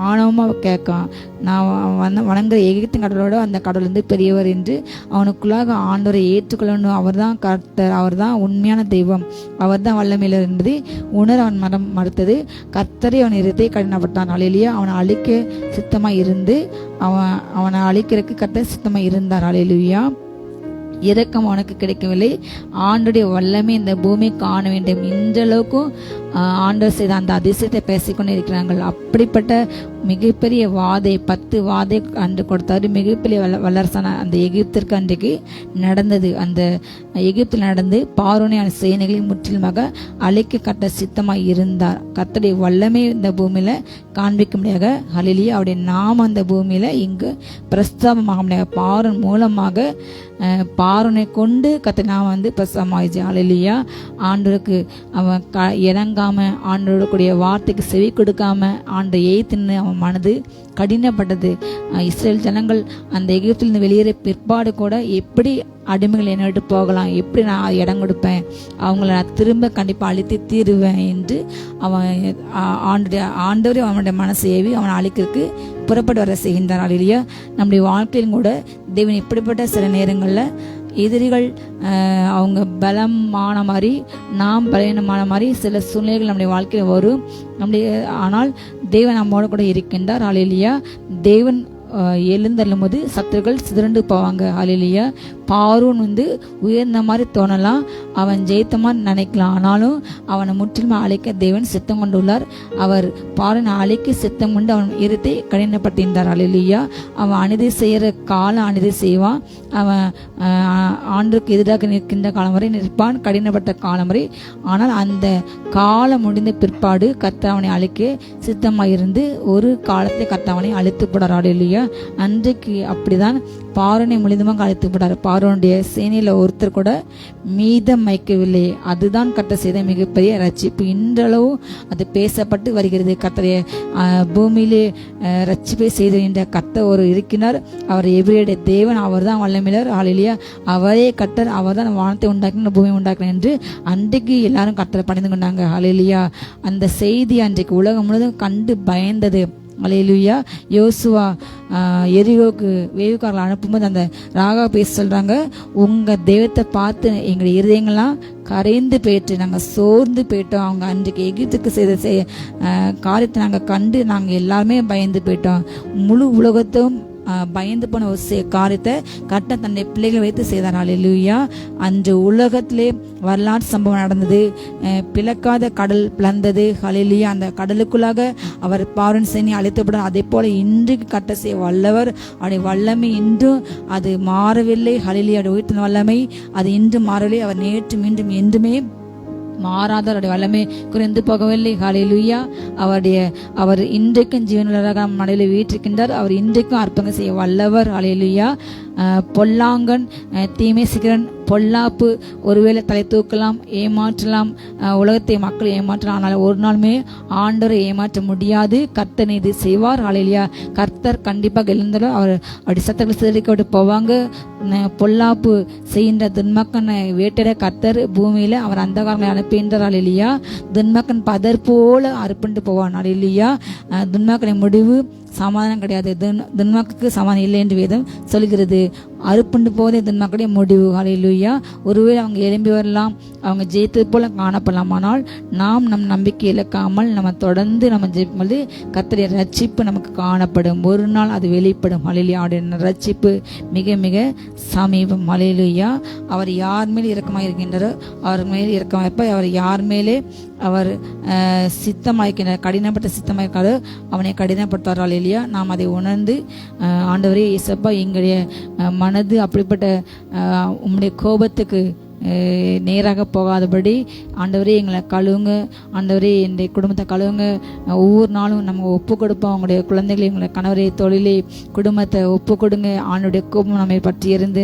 ஆணவமாக கேட்கான். நான் வணங்குற எகிப்தின் கடலோட அந்த கடல் வந்து பெரியவர் என்று அவனுக்குள்ளாக ஆண்டவரை ஏற்றுக்கொள்ளணும். அவர் தான் கர்த்தர், அவர் தான் உண்மையான தெய்வம், அவர் தான் வல்லமையிலர் என்பதை உணர அவன் மறுத்தது. கர்த்தரை அவன் இருதயத்தை கடினப்பட்டான். ஹல்லேலூயா. அவனை அழிக்க சித்தமாக இருந்து அவனை அழிக்கிறதுக்கு கர்த்தர் சித்தமாக இருந்தார். ஹல்லேலூயா. இரக்கம் அவனுக்கு கிடைக்கவில்லை. ஆண்டுடைய வல்லமை இந்த பூமி காண வேண்டும். இன்றளவுக்கும் ஆண்டவர் செய்த அந்த அதிசயத்தை பேசிக்கொண்டு இருக்கிறார்கள். அப்படிப்பட்ட மிகப்பெரிய வாதை 10 வாதை அன்று கொடுத்தாரு. மிகப்பெரிய வல்லரசான அந்த எகிப்திற்கு அன்றைக்கு நடந்தது. அந்த எகிப்தில் நடந்து பார்வோனை அந்த சேனைகளை முற்றிலுமாக அழிக்க கட்ட சித்தமாக இருந்தார். கர்த்தருடைய வல்லமை இந்த பூமியில காண்பிக்க முடியாத ஹல்லேலூயா. அவருடைய நாம அந்த பூமியில இங்கு பிரஸ்தாபமாக முடியாது. பார்வோன் மூலமாக பார்வோனை கொண்டு கர்த்தர் நாம வந்து பிரஸ்தாபமாயிடுச்சு. ஹல்லேலூயா. ஆண்டவருக்கு அவன் இறங்காம, ஆண்டோட கூடிய வார்த்தைக்கு செவி கொடுக்காம ஆண்டை ஏய்த்துன்னு அவன் மனது கடினப்பட்டது. இஸ்ரேல் ஜனங்கள் அந்த எகிப்திலிருந்து வெளியேற பிற்பாடு கூட எப்படி அடிமைகள் என்னை விட்டு போகலாம், எப்படி நான் இடம் கொடுப்பேன், அவங்கள நான் திரும்ப கண்டிப்பாக அழித்து தீருவேன் என்று அவன் ஆண்டவரே அவனுடைய மனசை ஏவி அவனை அழிக்கிறதுக்கு புறப்பட்டு வர செய்கின்றான். ஹல்லேலூயா. நம்முடைய வாழ்க்கையிலும் கூட தேவன் இப்படிப்பட்ட சில நேரங்களில் எதிரிகள் அவங்க பலமான மாதிரி நாம் பலவீனமான மாதிரி சில சூழ்நிலைகள் நம்முடைய வாழ்க்கையில் வரும். ஆனால் தேவன் நம்மோடு கூட இருக்கின்றார். ஹல்லேலூயா. தேவன் எழுந்தள்ளும் போது சத்துருக்கள் சிதறண்டு போவாங்க. ஹல்லேலூயா. பார்வோன் வந்து உயர்ந்த மாதிரி தோணலாம், அவன் ஜெயித்த மாதிரி நினைக்கலாம், ஆனாலும் அவனை முற்றிலும் அழைக்க தேவன் சித்தம் கொண்டுள்ளார். அவர் பார்வோனை அழைக்க சித்தம் கொண்டு அவன் இருத்தை கடினப்பட்டிருந்தார். ஹல்லேலூயா. அவன் அநீதி செய்கிற காலம் அநீதி செய்வான். அவன் ஆண்டுக்கு எதிராக நிற்கின்ற காலம் வரை நிற்பான், கடினப்பட்ட காலம் வரை. ஆனால் அந்த காலம் முடிந்த பிற்பாடு கர்த்தர் அவனை அழைக்க சித்தமாக இருந்து ஒரு காலத்தை கர்த்தர் அவனை அழைத்து போடார். ஹல்லேலூயா. அன்றைக்கு அப்படிதான் பார்வோனை முழுதுமாக அழைத்து போட்டார். பார்வோனுடைய சேனையில் ஒருத்தர் கூட மீதம் வைக்கவில்லை. அதுதான் கர்த்தர் செய்த மிகப்பெரிய ரட்சிப்பு. இன்றளவு அது பேசப்பட்டு வருகிறது. கர்த்தரை பூமியிலே ரட்சிப்பை செய்த கர்த்தர் ஒரு இருக்கிறார். அவர் எபிரேய தேவன், அவர் தான் வல்லமையிலர். ஹல்லேலூயா. அவரே கர்த்தர், அவர் தான் வானத்தை உண்டாக்கினார், பூமியை உண்டாக்கினார் என்று அன்றைக்கு எல்லாரும் கர்த்தரை பணிந்து கொண்டாங்க. ஹல்லேலூயா. அந்த செய்தி அன்றைக்கு உலகம் முழுவதும் கண்டு பயந்தது. ஹல்லேலூயா. யோசுவா எரிகோக்கு வேவுக்காரர்களை அனுப்பும்போது அந்த ராகா பேச சொல்றாங்க, உங்க தெய்வத்தை பார்த்து எங்களுடைய இருதயங்கள்லாம் கரைந்து போயிட்டு நாங்கள் சோர்ந்து போயிட்டோம். அவங்க அன்றைக்கு எகிப்துக்கு செய்த காரியத்தை நாங்கள் கண்டு நாங்கள் எல்லாருமே பயந்து போயிட்டோம். முழு உலகத்தும் பயந்து போன ஒரு காரியத்தை கட்ட தன்னுடைய பிள்ளைகளை வைத்து செய்தார். ஹல்லேலூயா. அன்று உலகத்திலே வரலாற்று சம்பவம் நடந்தது. பிளக்காத கடல் பிளந்தது. ஹல்லேலூயா. அந்த கடலுக்குள்ளாக அவர் பார்வோன் சேனை அழைத்தப்பட, அதே போல இன்றைக்கு கட்ட செய்ய வல்லவர். அவருடைய வல்லமை இன்றும் அது மாறவில்லை. ஹல்லேலூயா. உயிர்த்த வல்லமை அது இன்றும் மாறவில்லை. அவர் நேற்று மீண்டும் என்றுமே மாறாத அவருடைய வல்லமை குறைந்து போகவில்லை. ஹல்லேலூயா. அவர் இன்றைக்கும் ஜீவனுள்ளவராக மடையில் வீற்றிருக்கின்றார். அவர் இன்றைக்கும் அற்புதம் செய்ய வல்லவர். ஹல்லேலூயா. பொல்லாங்கன் தீமை சிகரன் பொல்லாப்பு ஒருவேளை தலை தூக்கலாம், ஏமாற்றலாம், உலகத்தை மக்கள் ஏமாற்றலாம், ஆனால் ஒரு நாளுமே ஆண்டவரை ஏமாற்ற முடியாது. கர்த்தர் இது செய்வார். ஹல்லேலூயா. கர்த்தர் கண்டிப்பாக எழுந்தாலும் அவருடைய சத்தங்களை சிதறிக்கொண்டு போவாங்க. பொல்லாப்பு செய்கின்ற துன்மக்கனை வேட்டிட கர்த்தர் பூமியில அவர் அந்த காலங்களை அனுப்புகின்றார். ஹல்லேலூயா. துன்மக்கன் பதர் போல அறுப்புண்டு போவான். ஹல்லேலூயா. துன்மக்கனை முடிவு சமாதானம் கிடையாது. துன்மார்க்கருக்கு சமாதானம் இல்லை என்று வேதம் சொல்கிறது. அறுப்புண்டு போதே துன்மார்க்கருடைய முடிவு. ஹல்லேலூயா. ஒருவேளை அவங்க எழும்பி வரலாம், அவங்க ஜெயித்தது போல காணப்படலாம். ஆனால் நாம் நம் நம்பிக்கை இழக்காமல் நம்ம தொடர்ந்து நம்ம ஜெயிக்கும்போது கர்த்தருடைய ரட்சிப்பு நமக்கு காணப்படும். ஒரு நாள் அது வெளிப்படும். ஹல்லேலூயா. அவருடைய ரட்சிப்பு மிக மிக சமீபம். ஹல்லேலூயா. அவர் யார் மேல் இரக்கமாக இருக்கின்றாரோ அவர் மேல் இரக்கமாக இருப்பார். அவர் யார் மேலே அவர் சித்தமாயிருக்கின்ற கடினப்பட்ட சித்தமாயிருக்காரோ அவனை கடினப்படுத்தாரால் இல்லையா. நாம் அதை உணர்ந்து ஆண்டவரே இயேசப்பா, எங்களுடைய மனது அப்படிப்பட்ட உம்முடைய கோபத்துக்கு நேராக போகாதபடி ஆண்டவரே எங்களை கழுவுங்க. ஆண்டவரே என்னுடைய குடும்பத்தை கழுவுங்க. ஒவ்வொரு நாளும் நம்ம ஒப்பு கொடுப்போம். அவங்களுடைய குழந்தைகளை, எங்களை கணவரை, தொழிலை, குடும்பத்தை ஒப்பு கொடுங்க. ஆண்டுடைய கோபம் நம்மை பற்றி இருந்து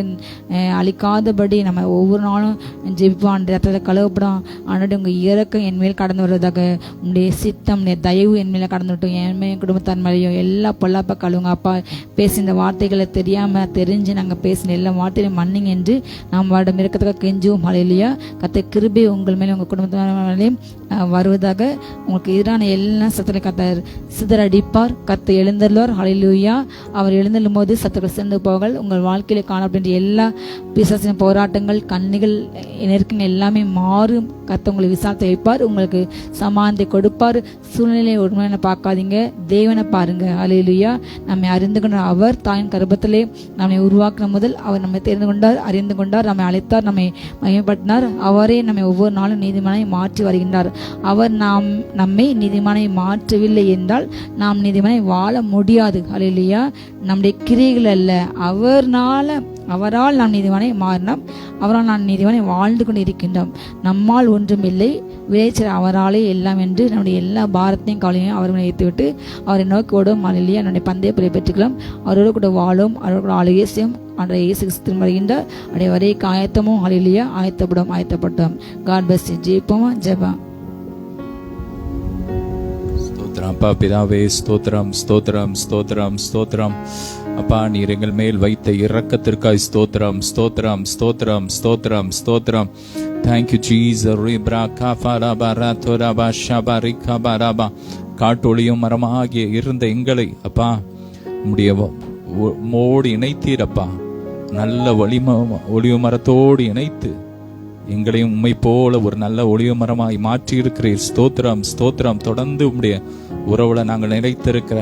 அழிக்காதபடி நம்ம ஒவ்வொரு நாளும் ஜெபிப்போம். ஆண்டு ரத்தத்தை கழுவப்படும். ஆண்டு உங்கள் இறக்கம் என் மேல் கடந்து வருவதாக. உங்களுடைய சித்தம், தயவு என் மேலே கடந்து விட்டோம். என் மேல் குடும்பத்தார் மேலேயும் எல்லா பொல்லாப்பா கழுவுங்க அப்பா. பேசின வார்த்தைகளை தெரியாமல் தெரிஞ்சு நாங்கள் பேசின எல்லா வார்த்தையிலும் மன்னிங்க என்று நாம் வாடம் இருக்கத்துக்காக கெஞ்சுவோம். ஹல்லேலூயா. கர்த்தர் கிருபை உங்கள் மேலே உங்கள் குடும்பத்தினரையும் வருவதாக. உங்களுக்கு எதிரான எல்லா சத்தங்களை கர்த்தர் சிதறடிப்பார். கர்த்தர் எழுந்தருள்வார். ஹல்லேலூயா. அவர் எழுந்தள்ளும் போது சத்துக்கள் சிறந்து போகள். உங்கள் வாழ்க்கையில காணப்படுகின்ற எல்லா பிசாசின் போராட்டங்கள், கண்ணிகள், நெருக்கங்கள் எல்லாமே மாறும். கர்த்தர் உங்களை விசாரித்து வைப்பார். உங்களுக்கு சமாதானத்தை கொடுப்பார். சூழ்நிலையை உண்மையான பார்க்காதீங்க, தேவனை பாருங்க. ஹல்லேலூயா. நம்மை அறிந்து கொண்ட அவர் தாயின் கர்ப்பத்திலே நம்மை உருவாக்கின முதல் அவர் நம்மை தெரிந்து கொண்டார், அறிந்து கொண்டார், நம்மை அழைத்தார், நம்மை மகிமைப்படுத்தினார். அவரே நம்மை ஒவ்வொரு நாளும் நீதிமானை மாற்றி வருகின்றார். அவர் நம்மை நீதிமானை மாற்றவில்லை என்றால் நாம் நீதிமானை வாழ முடியாது. ஹல்லேலூயா. நம்முடைய கிரியைகள் அல்ல, அவரால் நாம் நீதிமானை மாறினோம். அவரால் நான் நீதிமானை வாழ்ந்து கொண்டு இருக்கின்றோம். நம்மால் ஒன்றும் இல்லை, விளைச்சல் அவராலே எல்லாம் என்று நம்முடைய எல்லா பாரத்தையும் கவலையும் அவர் வைத்துவிட்டு அவரை நோக்கி ஓடும். ஹல்லேலூயா. நம்முடைய பந்தய புரிய பெற்றுக்கலாம். அவரோடு கூட வாழும், அவரோடு கூட ஆளுகை செய்யும். அன்றைய இயேசு கிறிஸ்து வருகின்றார். அடைய வரை ஆயத்தமும். ஹல்லேலூயா. ஆயத்தப்பட்டோம். God bless you. ஜெபிப்போம். ஜெபம்.
ஸ்தோத்திரம் அப்பா பிதாவே. ஸ்தோத்திரம், ஸ்தோத்திரம், ஸ்தோத்திரம், ஸ்தோத்திரம் அப்பா. நீர் எங்கள் மேல் வைத்த இரக்கத்திற்காய் ஸ்தோத்திரம், ஸ்தோத்திரம், ஸ்தோத்திரம், ஸ்தோத்திரம், ஸ்தோத்திரம். Thank you Jesus. காட்டொளியும் மரமாகிய இருந்த எங்களை அப்பா உம்முடைய மோடு இணைத்தீரப்பா. நல்ல ஒளிவு மரத்தோடு இணைத்து எங்களையும் உம்மை போல ஒரு நல்ல ஒளிவு மரமாய் மாற்றி இருக்கிறீர். ஸ்தோத்திரம், ஸ்தோத்திரம். தொடர்ந்து உம்முடைய உறவுல நாங்கள் நினைத்திருக்கிற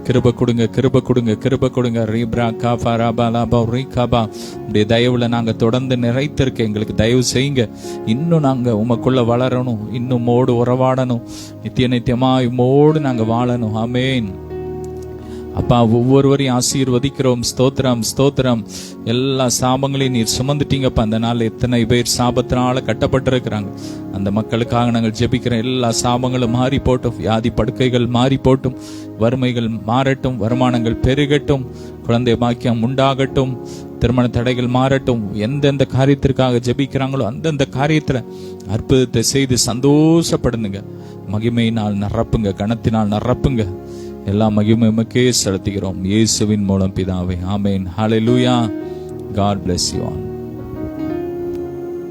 கிருப கொடுங்க, கிருப கொடுங்க, கிருப கொடுங்க. ரீப்ரா காபா ராபா லாபா ரீகாபா. உடைய தயவுல நாங்க தொடர்ந்து நிறைத்திருக்க எங்களுக்கு தயவு செய்யுங்க. இன்னும் நாங்க உமக்குள்ள வளரணும், இன்னும் மோடு உறவாடணும், நித்தியமா மோடு நாங்க வாழணும். ஆமேன். அப்பா ஒவ்வொருவரையும் ஆசீர்வதிக்கிறோம். ஸ்தோத்திரம், ஸ்தோத்திரம். எல்லா சாபங்களையும் நீர் சுமந்துட்டீங்கப்பா. அந்த நாள் எத்தனை பேர் சாபத்தினால கட்டப்பட்டிருக்கிறாங்க. அந்த மக்களுக்காக நாங்கள் ஜெபிக்கிறோம். எல்லா சாபங்களும் மாறி போட்டும், வியாதி படுக்கைகள் மாறி போட்டும், வறுமைகள் மாறட்டும், வருமானங்கள் பெருகட்டும், குழந்தை பாக்கியம் உண்டாகட்டும், திருமண தடைகள் மாறட்டும். எந்தெந்த காரியத்திற்காக ஜெபிக்கிறாங்களோ அந்தந்த காரியத்துல அற்புதத்தை செய்து சந்தோஷப்படுங்க. மகிமையினால் நிரப்புங்க, கனத்தினால் நிரப்புங்க. எல்லா மகிமை உமக்கே செலுத்துகிறோம் இயேசுவின் மூலம் பிதாவே. ஆமென். ஹல்லேலூயா. God bless you all.